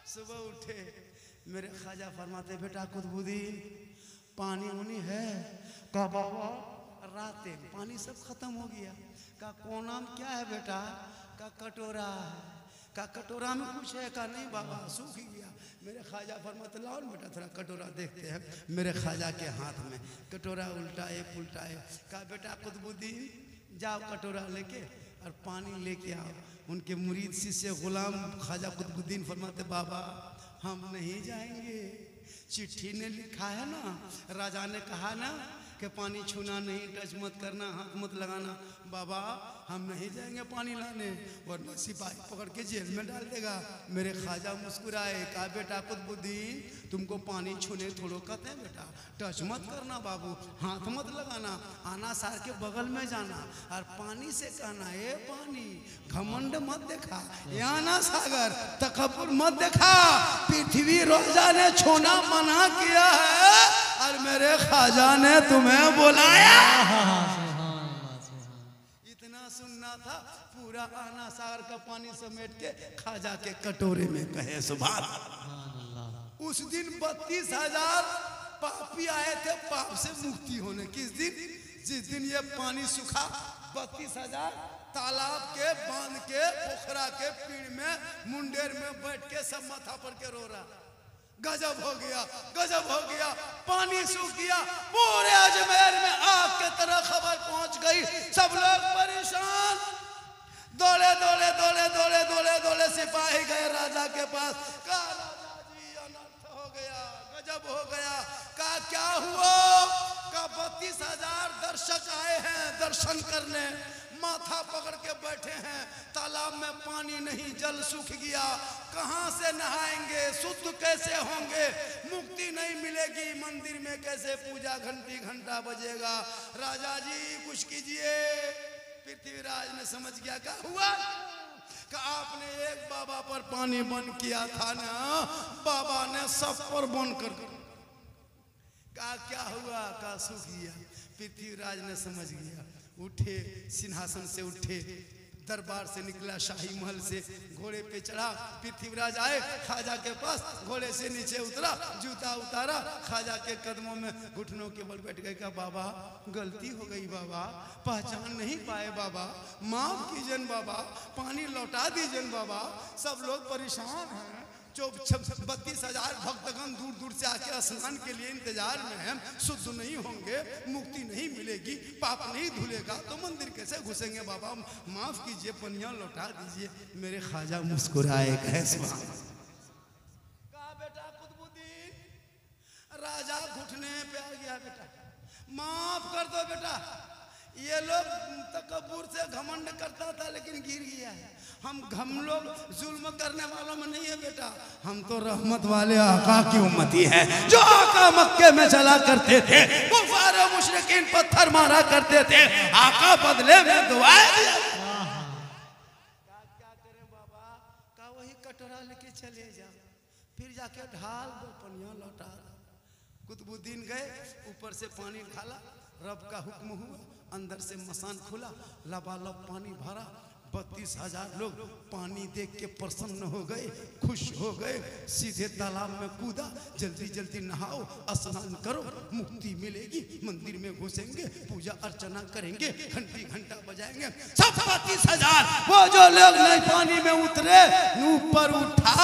Speaker 1: सुबह उठे मेरे ख्वाजा फरमाते बेटा कुतुबुद्दीन पानी उनी है का बाबा, रात पानी सब खत्म हो गया का कौन नाम क्या है बेटा का कटोरा है का कटोरा में कुछ है का नहीं बाबा सूख गया। मेरे ख्वाजा फरमाते लाओ बेटा थोड़ा कटोरा देखते हैं। मेरे ख्वाजा के हाथ में कटोरा उल्टाए पुलटाए का बेटा कुतुबुद्दीन जाओ कटोरा लेके और पानी लेके आओ। उनके मुरीद शिष्य गुलाम ख्वाजा कुतुबुद्दीन फरमाते बाबा हम नहीं जाएंगे, चिट्ठी ने लिखा है ना, राजा ने कहा ना कि पानी छूना नहीं, टच मत करना, हाथ मत लगाना। बाबा हम नहीं जाएंगे पानी लाने, वरना सिपाही पकड़ के जेल में डाल देगा। मेरे ख्वाजा मुस्कुराए, कहा बेटा कुतुबुद्दीन तुमको पानी छूने थोड़ो कहते हैं बेटा, टच मत करना बाबू, हाथ मत लगाना, आना सार के बगल में जाना और पानी से कहना ए पानी, घमंड मत देखा, ये आना सागर तकब्बुर मत देखा, पृथ्वी रोजा ने छूना मना किया है और मेरे ख्वाजा ने तुम्हें बुलाया। इतना सुनना था, पूरा आना सागर का पानी समेट के ख्वाजा के कटोरे में कहे सुभान अल्लाह। उस दिन 32,000 पापी आए थे पाप से मुक्ति होने। किस दिन? जिस दिन ये पानी सूखा 32,000 तालाब के बांध के पोखरा के पीड़ में मुंडेर में बैठ के सब माथा पर के रो रहा। गजब हो गया, गजब हो गया, पानी सूख गया। पूरे अजमेर में आग के तरह खबर पहुंच गई, सब लोग परेशान। दौड़े दौड़े दौड़े दौड़े दौड़े दौड़े सिपाही गए राजा के पास, कहा राजा जी अनर्थ हो गया, गजब हो गया। कहा क्या हुआ? कहा 32,000 दर्शक आए हैं दर्शन करने, माथा पकड़ के बैठे हैं, तालाब में पानी नहीं, जल सूख गया, कहां से नहाएंगे, शुद्ध कैसे होंगे, मुक्ति नहीं मिलेगी, मंदिर में कैसे पूजा घंटी घंटा बजेगा। राजा जी कुछ कीजिए। पृथ्वीराज ने समझ गया क्या हुआ कि आपने एक बाबा पर पानी बंद किया था ना, बाबा ने सब पर बंद कर कहा क्या हुआ? कहा सूख गया। पृथ्वीराज ने समझ गया, उठे सिंहासन से उठे, दरबार से निकला, शाही महल से घोड़े पे चढ़ा। पृथ्वीराज आए ख्वाजा के पास, घोड़े से नीचे उतरा, जूता उतारा, ख्वाजा के कदमों में घुटनों के बल बैठ गए। कहा बाबा गलती हो गई बाबा, पहचान नहीं पाए बाबा, माफ कीजिए बाबा, पानी लौटा दीजिए बाबा। सब लोग परेशान हैं, 32,000 भक्तगण दूर दूर से आके स्नान के लिए इंतजार में हैं, शुद्ध नहीं होंगे, मुक्ति नहीं मिलेगी, पाप नहीं धुलेगा तो मंदिर कैसे घुसेंगे बाबा, माफ कीजिए, पनिया लौटा दीजिए। मेरे ख्वाजा मुस्कुराए, कहे सुभान। कहा बेटा कुतुबुद्दीन, राजा घुटने पे आ गया, बेटा माफ कर दो बेटा, ये लोग तकब्बुर से घमंड करता था लेकिन गिर गया है। हम लोग जुल्म करने वालों में नहीं है बेटा, हम तो रहमत वाले आका की उम्मती है। जो आका मक्के में चला करते थे, कुफार और मुशरिकीन पत्थर मारा करते थे, आका बदले में दुआएं दिया। क्या करें बाबा? का वही कटोरा लेके चले जा, फिर जाके ढाल दो, पनिया लौटा दो। कुतुबुद्दीन गए, ऊपर से पानी ढाला, रब का हुक्म हुआ, अंदर से मसान खुला, लबालब पानी भरा। 32,000 लोग पानी देख के प्रसन्न हो गए, खुश हो गए, सीधे तालाब में कूदा, जल्दी जल्दी नहाओ, स्नान करो, मुक्ति मिलेगी, मंदिर में घुसेंगे, पूजा अर्चना करेंगे, घंटी घंटा बजाएंगे। सब 32,000 वो जो लोग नहीं पानी में उतरे, ऊपर उठा,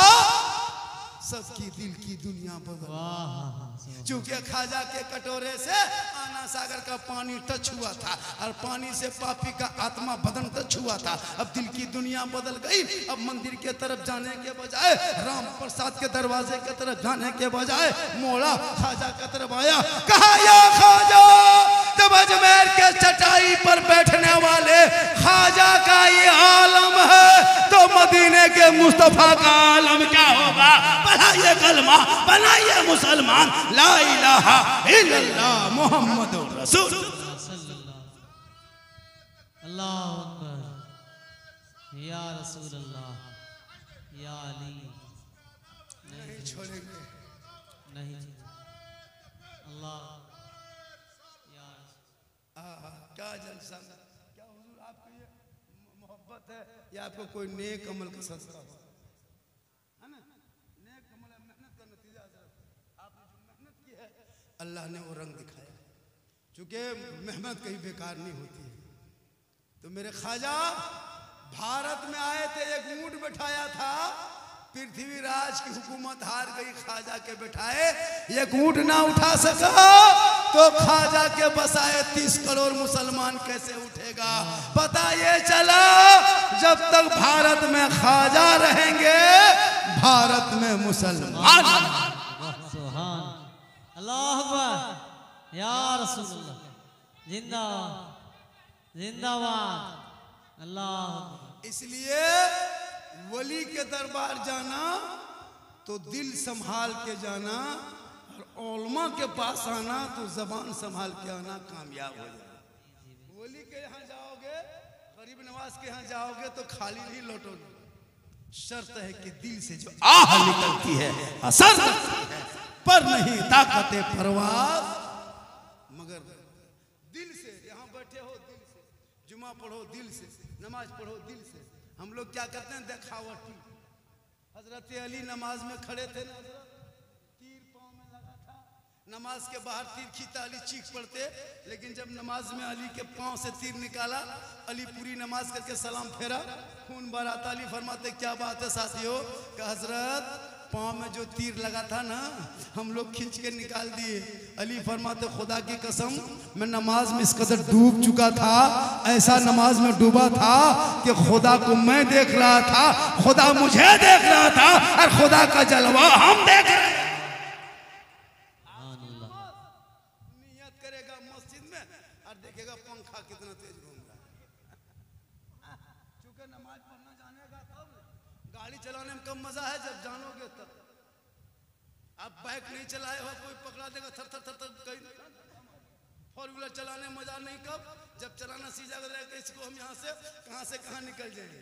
Speaker 1: सबकी दिल की दुनिया बदल।
Speaker 2: वाह
Speaker 1: चूंकि ख्वाजा के कटोरे से आना सागर का पानी टच हुआ था और पानी से पापी का आत्मा बदन टच हुआ था। अब दिल की दुनिया बदल गई। अब मंदिर के तरफ जाने के बजाय राम प्रसाद के दरवाजे के तरफ जाने के बजाय मोड़ा ख्वाजा की तरफ आया। कहा या ख्वाजा, जब अजमेर के चटाई पर बैठने वाले ख्वाजा का ये आलम है तो मदीने के मुस्तफा का आलम क्या होगा? बनाइए कलमा, बनाइए मुसलमान, ला इलाहा इल्लल्लाह मुहम्मदुर रसूल।
Speaker 2: अल्लाह अकबर, या रसूल अल्लाह, या अली।
Speaker 1: नहीं छोड़ेंगे।
Speaker 2: नहीं अल्लाह, या
Speaker 1: क्या जलसा, क्या हुजूर आपको ये मोहब्बत है या आपको कोई नेक अमल का सदका हो, है ना? नेक अमल मेहनत का नतीजा आपने जो मेहनत की है अल्लाह ने वो रंग दिखाया। चूंकि मेहनत कहीं बेकार नहीं होती है। तो मेरे ख्वाजा भारत में आए थे, एक ऊंट बैठाया था, पृथ्वीराज की हुकूमत हार गई, ख्वाजा के बैठाए एक ऊंट ना उठा सका तो ख्वाजा के बसाए 30 करोड़ मुसलमान कैसे उठेगा? पता ये चला जब तक भारत में ख्वाजा रहेंगे भारत में मुसलमान।
Speaker 2: सुभान अल्लाह अकबर, या रसूल अल्लाह, जिंदाबाद जिंदाबाद। अल्लाह
Speaker 1: इसलिए वली के दरबार जाना तो दिल संभाल के जाना और उलमा के पास आना तो जबान संभाल के आना, कामयाब हो जाना। वली के यहाँ जाओगे, गरीब नवाज के यहाँ जाओगे तो खाली नहीं लौटोगे। शर्त है कि दिल से जो आह निकलती है असर करती है, पर नहीं ताकत परवाज मगर दिल से। यहाँ बैठे हो दिल से, जुमा पढ़ो दिल से, नमाज पढ़ो दिल से। हम लोग क्या करते हैं देखावटी। हजरत अली नमाज में खड़े थे ना, तीर पांव में लगा था, नमाज के बाहर तीर खींचा, अली चीख पड़ते, लेकिन जब नमाज में अली के पांव से तीर निकाला, अली पूरी नमाज करके सलाम फेरा, खून बराता। अली फरमाते क्या बात है साथियों? कि हजरत पांव में जो तीर लगा था ना हम लोग खींच के निकाल दिए। अली फरमाते खुदा की कसम मैं नमाज में इस कदर डूब चुका था, ऐसा नमाज में डूबा था कि खुदा को मैं देख रहा था, खुदा मुझे देख रहा था और खुदा का जलवा हम देख रहे हैं। नियत करेगा मस्जिद में और देखेगा पंखा कितना तेज घूम रहा है। चूंकि नमाज पढ़ना जानेगा तब, गाड़ी चलाने में कम मजा है जब जानोगे तब। आप बाइक नहीं चलाए हो, कोई पकड़ा देगा थर थर थर थर कहीं। फोर व्हीलर चलाने में मजा नहीं कब? जब चलाना सीधा रहेगा इसको हम यहाँ से कहाँ निकल जाएंगे।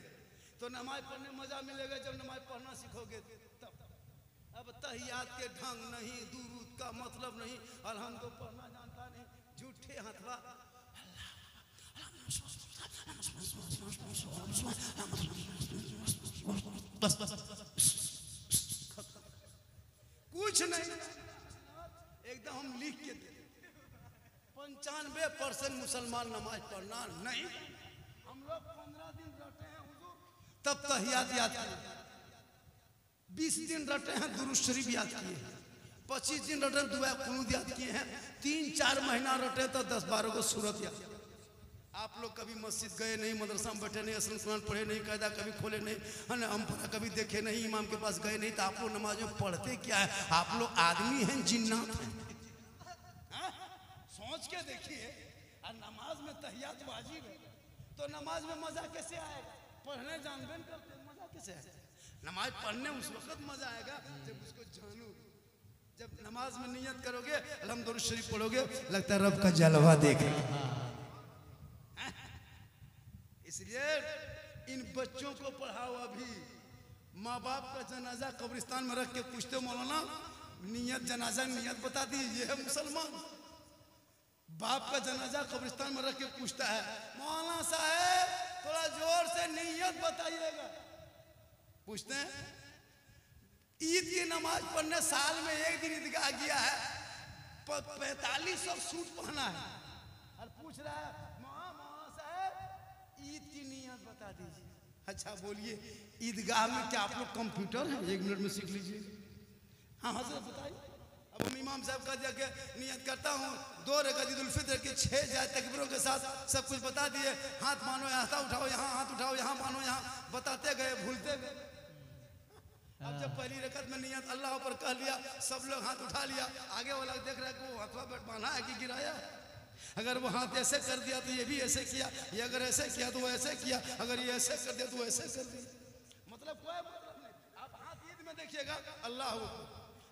Speaker 1: तो नमाज पढ़ने में मजा मिलेगा जब नमाज पढ़ना सीखोगे तब। अब तहियात के ढंग नहीं, दुरूद का मतलब नहीं, अलहम्दो पढ़ना जानता नहीं, झूठे हथवा बस कुछ नहीं। एकदम हम लिख के दे 95% मुसलमान नमाज पढ़ना नहीं। हम लोग 15 दिन रटे हैं हुजूर, तब तहियात याद किए, 20 दिन रटे हैं दुरूद शरीफ याद किए, 25 दिन रटे दुआ कुनूत याद किए हैं, 3-4 महीना रटे तो 10-12 को सूरत याद। आप लोग कभी मस्जिद गए नहीं, मदरसा में बैठे नहीं, असल कुरान पढ़े नहीं, कायदा कभी खोले नहीं, है ना, हम कभी देखे नहीं, इमाम के पास गए नहीं, तो आप लोग नमाज में पढ़ते क्या है? आप लोग आदमी हैं जिन्नात हैं? सोच के देखिए। और नमाज में तहियात वाजिब है तो नमाज में मजा कैसे आएगा? पढ़ने जानबे नहीं करते, मजा कैसे आएगा? नमाज पढ़ने उस वक्त मजा आएगा जब उसको जानोगे। जब नमाज में नियत करोगे, अलहम्दुलिल्लाह शरीफ पढ़ोगे, लगता है रब का जलवा देख। इसलिए इन बच्चों को पढ़ाओ। अभी माँ बाप का जनाजा कब्रिस्तान में रख के पूछते मौलाना नियत जनाजा नियत बता दीजिए, है मुसलमान। बाप का जनाजा कब्रिस्तान में रख के पूछता है मौलाना साहब थोड़ा जोर से नियत बताइएगा। पूछते हैं ईद की नमाज पढ़ने साल में एक दिन ईदगाह गया है, 4500 सूट पहना है और पूछ रहा है मौलाना साहब ईद की नियत बता दीजिए। अच्छा बोलिए ईदगाह में क्या आप लोग कंप्यूटर है? 1 मिनट में सीख लीजिए। हाँ हजरत बताइए। अब हम इमाम साहब का जाके नियत करता हूँ 2 रकात ईद उल फितर की 6 जाए तकबीरों के साथ सब कुछ बता दिए, हाथ मानो यहाँ उठाओ, यहाँ हाथ उठाओ, यहाँ मानो, यहाँ बताते गए, भूलते गए। अब जब पहली रकत में नियत अल्लाह पर कह लिया, सब लोग हाथ उठा लिया, आगे वाला देख रहा है कि वो हाथवा पर बांधा है कि गिराया। अगर वो हाथ ऐसे कर दिया तो ये भी ऐसे किया, ये अगर ऐसे किया तो वो ऐसे किया, अगर ये ऐसे कर दिया तो वो ऐसे कर दिया। मतलब कोई मतलब नहीं। आप हाथ ईद में देखिएगा अल्लाह,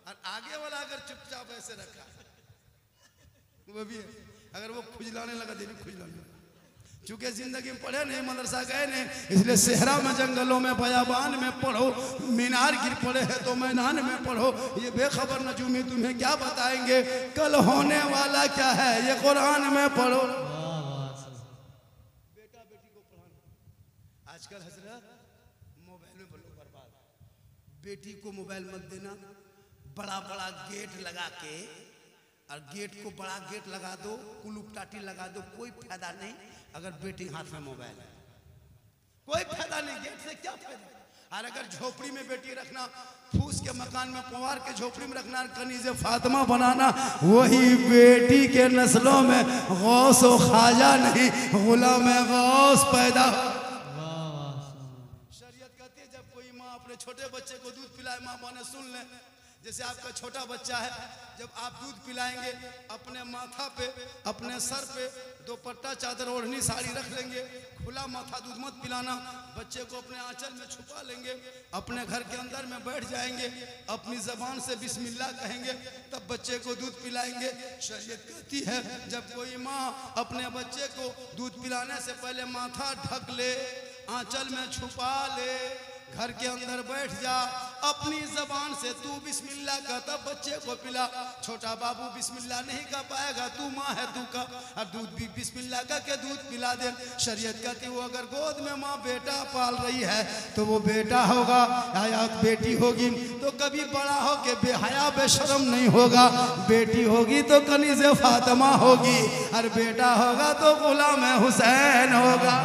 Speaker 1: और आगे वाला अगर चुपचाप ऐसे रखा वो भी है, अगर वो खुजलाने लगा तो भी खुजलाने लगा। चूंकि जिंदगी में पढ़े नहीं, मदरसा गए नहीं, इसलिए सेहरा में, जंगलों में, बयाबान में पढ़ो, मीनार गिर पड़े है तो मैदान में पढ़ो। ये बेखबर नजूमी तुम्हें क्या बताएंगे कल होने वाला क्या है, ये कुरान में पढ़ो। बेटा बेटी को पढ़ाना आजकल हजरत मोबाइल में बोलो बर्बाद। बेटी को मोबाइल मत देना, बड़ा बड़ा गेट लगा के, और गेट को बड़ा गेट लगा दो, कुलूप टाटी लगा दो, कोई फायदा नहीं। अगर बेटी हाथ में मोबाइल है कोई फायदा नहीं, गेट से क्या फायदा। और अगर झोपड़ी में बेटी रखना, फूस के मकान में पवार के झोपड़ी में रखना, कनीज़े फातिमा बनाना, वही बेटी के नस्लों में गौस व ख्वाजा नहीं, गुलाम गौस पैदा। शरीयत कहती है जब कोई माँ अपने छोटे बच्चे को दूध पिलाए, माँ बने सुन ले, जैसे आपका छोटा बच्चा है, जब आप दूध पिलाएंगे अपने माथा पे, अपने सर पे दुपट्टा, चादर, ओढ़नी, साड़ी रख लेंगे, खुला माथा दूध मत पिलाना। बच्चे को अपने आंचल में छुपा लेंगे, अपने घर के अंदर में बैठ जाएंगे, अपनी जबान से बिस्मिल्लाह कहेंगे, तब बच्चे को दूध पिलाएंगे। शरीयत कहती है जब कोई माँ अपने बच्चे को दूध पिलाने से पहले माथा ढक ले, आंचल में छुपा ले, घर के अंदर बैठ जा, अपनी जबान से तू बिस्मिल्लाह का, तब बच्चे को पिला। छोटा बाबू बिस्मिल्लाह नहीं कर पाएगा, तू माँ है तू का, और दूध भी बिस्मिल्लाह का के दूध पिला दे। शरीयत कहती वो अगर गोद में माँ बेटा पाल रही है तो वो बेटा होगा या बेटी होगी तो कभी बड़ा हो के बेहया बेशरम नहीं होगा, बेटी होगी तो कनीज़े फातिमा होगी, और बेटा होगा तो गुलाम हुसैन होगा।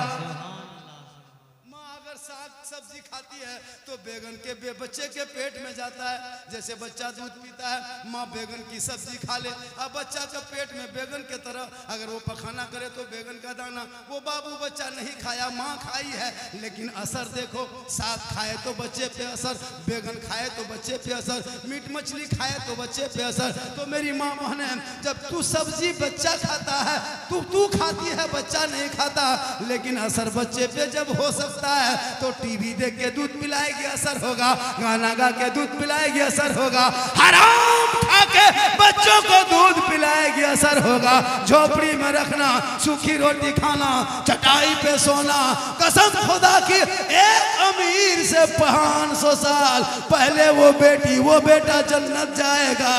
Speaker 1: सब्जी खाती है तो बैगन के बच्चे के पेट में जाता है, जैसे बच्चा दूध पीता है, माँ बैगन की सब्जी खा ले, अब बच्चा के पेट में बैगन के तरह अगर वो पखाना करे तो बैगन का दाना, वो बाबू बच्चा नहीं खाया, माँ खाई है, लेकिन असर देखो, साग खाए तो बच्चे पे असर, बैगन खाए तो बच्चे पे असर, मीट मछली खाए तो बच्चे पे असर। तो मेरी माँ बहने, जब तू सब्जी बच्चा खाता है, तू खाती है बच्चा नहीं खाता, लेकिन असर बच्चे पे जब हो सकता है तो टीवी देख के दूध पिलाएगी असर होगा, गाना गा के दूध पिलाएगी असर होगा, हराम खा के बच्चों को दूध पिलाएगी असर होगा। झोपड़ी में रखना, सूखी रोटी खाना, चटाई पे सोना, कसम खुदा की एक अमीर से 500 साल पहले वो बेटी वो बेटा जन्नत जाएगा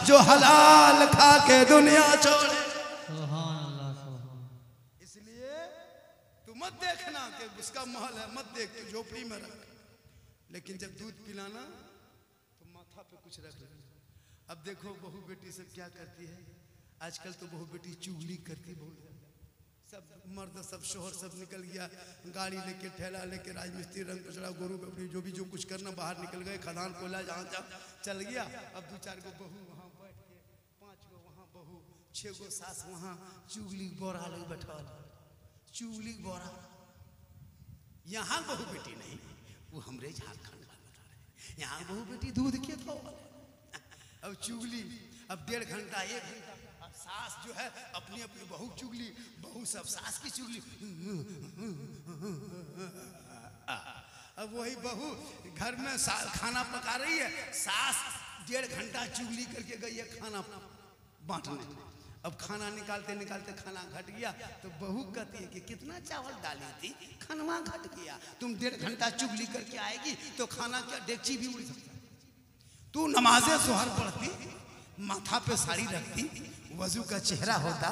Speaker 1: जो हलाल खा के दुनिया छोड़े। मत देखना कि उसका महल है, मत देख, झोपड़ी में रख, लेकिन जब दूध पिलाना तो माथा पे कुछ रख लेना। अब देखो बहू बेटी सब क्या करती है आजकल, तो बहू बेटी चुगली करती बहुत ज्यादा। सब मर्द सब शोहर सब निकल गया, गाड़ी लेके, ठेला लेके, राजमिस्त्री, रंग पचड़ा, गोरू बकरी, जो भी जो कुछ करना बाहर निकल गए, खदान कोला जहाँ जहाँ चल गया। अब 2-4 गो बहू वहाँ बैठ के, 5 गो वहाँ बहू, 6 गो सास वहाँ, चुगली बोरा लोग बैठा, चुगली बोरा। यहाँ बहू बेटी नहीं, वो हमरे झारखंड में बता रहे, यहाँ बहू बेटी दूध के तो अब चुगली, अब 1.5 घंटा 1 घंटा, अब सास जो है अपनी अपनी बहू चुगली, बहू सब सास की चुगली। अब वही बहू घर में खाना पका रही है, सास 1.5 घंटा चुगली करके गई है खाना बांटने। अब खाना निकालते निकालते खाना घट गया तो बहू कहती है कि कितना चावल डाली थी, खाना घट गया, तुम 1.5 घंटा चुगली करके आएगी तो खाना क्या डेगची भी उड़ सकता। तू नमाज़े ज़ोहर पढ़ती, माथा पे साड़ी रखती, वजू का चेहरा होता,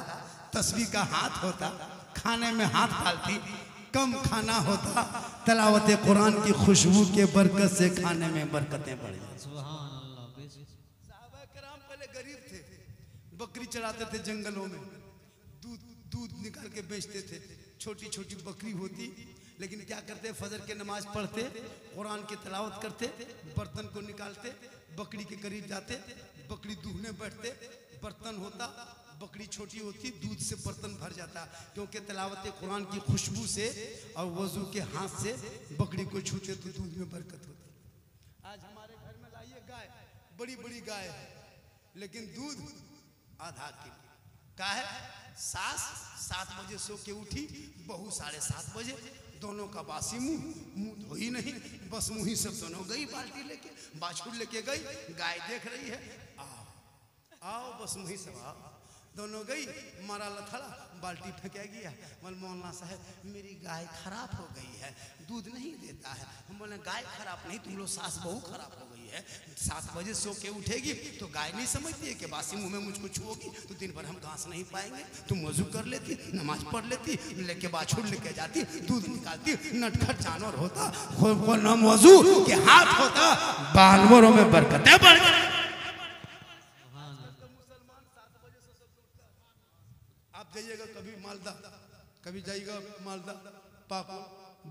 Speaker 1: तस्बीह का हाथ होता, खाने में हाथ डालती, कम खाना होता, तलावत कुरान की खुशबू के बरकत से खाने में बरकतें बढ़ जाती। बकरी चराते थे जंगलों में, दूध निकाल के बेचते थे, छोटी छोटी बकरी होती, लेकिन क्या करते, फजर के नमाज पढ़ते, कुरान की तिलावत करते, बर्तन को निकालते, बकरी के करीब जाते, बकरी दूहने बैठते, बर्तन होता, बकरी छोटी होती, दूध से बर्तन भर जाता, क्योंकि तिलावत कुरान की खुशबू से और वजू के हाथ से बकरी को छूते तो दूध में बरकत होती। आज हमारे घर में लाइए गाय, बड़ी बड़ी गाय है, लेकिन दूध आधा किलो का है। सास 7 बजे सो के उठी, बहू 7:30 बजे, दोनों का बासी मुंह धोई नहीं, बस मुंह ही सब दोनों गई बाल्टी लेके, बाछुर लेके गई, गाय देख रही है, आओ आओ, बस मुंह सब आओ, दोनों गई, मारा लथड़ा, बाल्टी फेंका गया। बोले मौलाना साहब मेरी गाय खराब हो गई है, दूध नहीं देता है। हम बोले गाय खराब नहीं, तुम लोग सास बहू खराब हो गई है। 7 बजे सो के उठेगी तो गाय नहीं समझती है कि बासी मुंह में मुझको छुओगी तो दिन भर हम घास नहीं पाएंगे। तुम वजू कर लेती, नमाज पढ़ लेती, लेके बाछुर लेके जाती, दूध निकालती, नटखट जानवर होता, नाम वजू के हाथ होता, जानवरों में बरकतें बढ़ गई। आप जाइएगा कभी मालदा, कभी जाइएगा मालदा पापा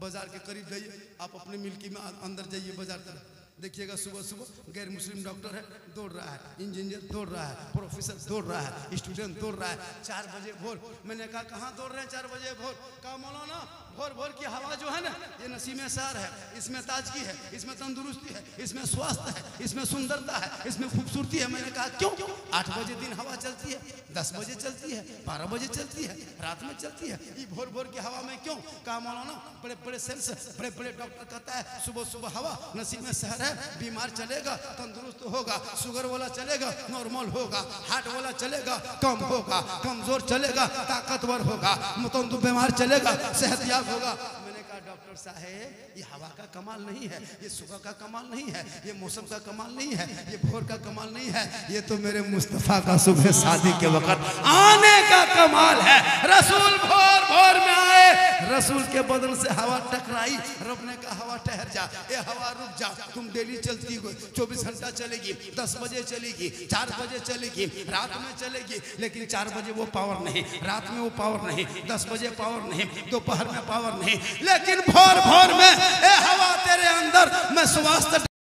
Speaker 1: बाजार के करीब जाइए, आप अपने मिल्की में अंदर जाइए बाजार तरफ, देखिएगा सुबह सुबह गैर मुस्लिम डॉक्टर है, दौड़ रहा है, इंजीनियर दौड़ रहा है, प्रोफेसर दौड़ रहा है, स्टूडेंट दौड़ रहा है। 4 बजे भोर, मैंने कहा कहाँ दौड़ रहे हैं 4 बजे भोर? कहा मौलाना भोर भोर की हवा जो है ना, ये नसीमे सार है, इसमें ताजगी है, इसमें तंदुरुस्ती है, इसमें स्वास्थ्य है, इसमें सुंदरता है, इसमें खूबसूरती है। मैंने कहा क्यों? 8 बजे दिन हवा चलती है, 10 बजे चलती है, 12 बजे चलती है, रात में चलती है, ये भोर भोर की हवा में क्यों? कहा मौलाना बड़े बड़े सेल्स, बड़े बड़े डॉक्टर कहता है सुबह सुबह हवा नसीमे शहर है, बीमार चलेगा तंदुरुस्त होगा, शुगर वाला चलेगा नॉर्मल होगा, हार्ट वाला चलेगा कम होगा, कमजोर चलेगा ताकतवर होगा, मुतंदु बीमार चलेगा सेहतयाब होगा। मैंने कहा डॉक्टर साहब ये हवा का कमाल नहीं है, ये सुबह का कमाल नहीं है, ये मौसम का कमाल नहीं है, ये भोर का कमाल नहीं है, ये तो मेरे मुस्तफा का सुबह शादी के वक्त आने का कमाल है। रसूल भोर भोर में आए, रसूल के बदन से हवा टकराई, रब ने कहा हवा ठहर जा, ये हवा रुक जा, तुम डेली चलती हो, 24 घंटा चलेगी, 10 बजे चलेगी, 4 बजे चलेगी, रात में चलेगी, लेकिन 4 बजे वो पावर नहीं, रात में वो पावर नहीं, 10 बजे पावर नहीं, दोपहर में पावर नहीं, लेकिन भोर भोर में ए हवा तेरे अंदर मैं स्वास्थ्य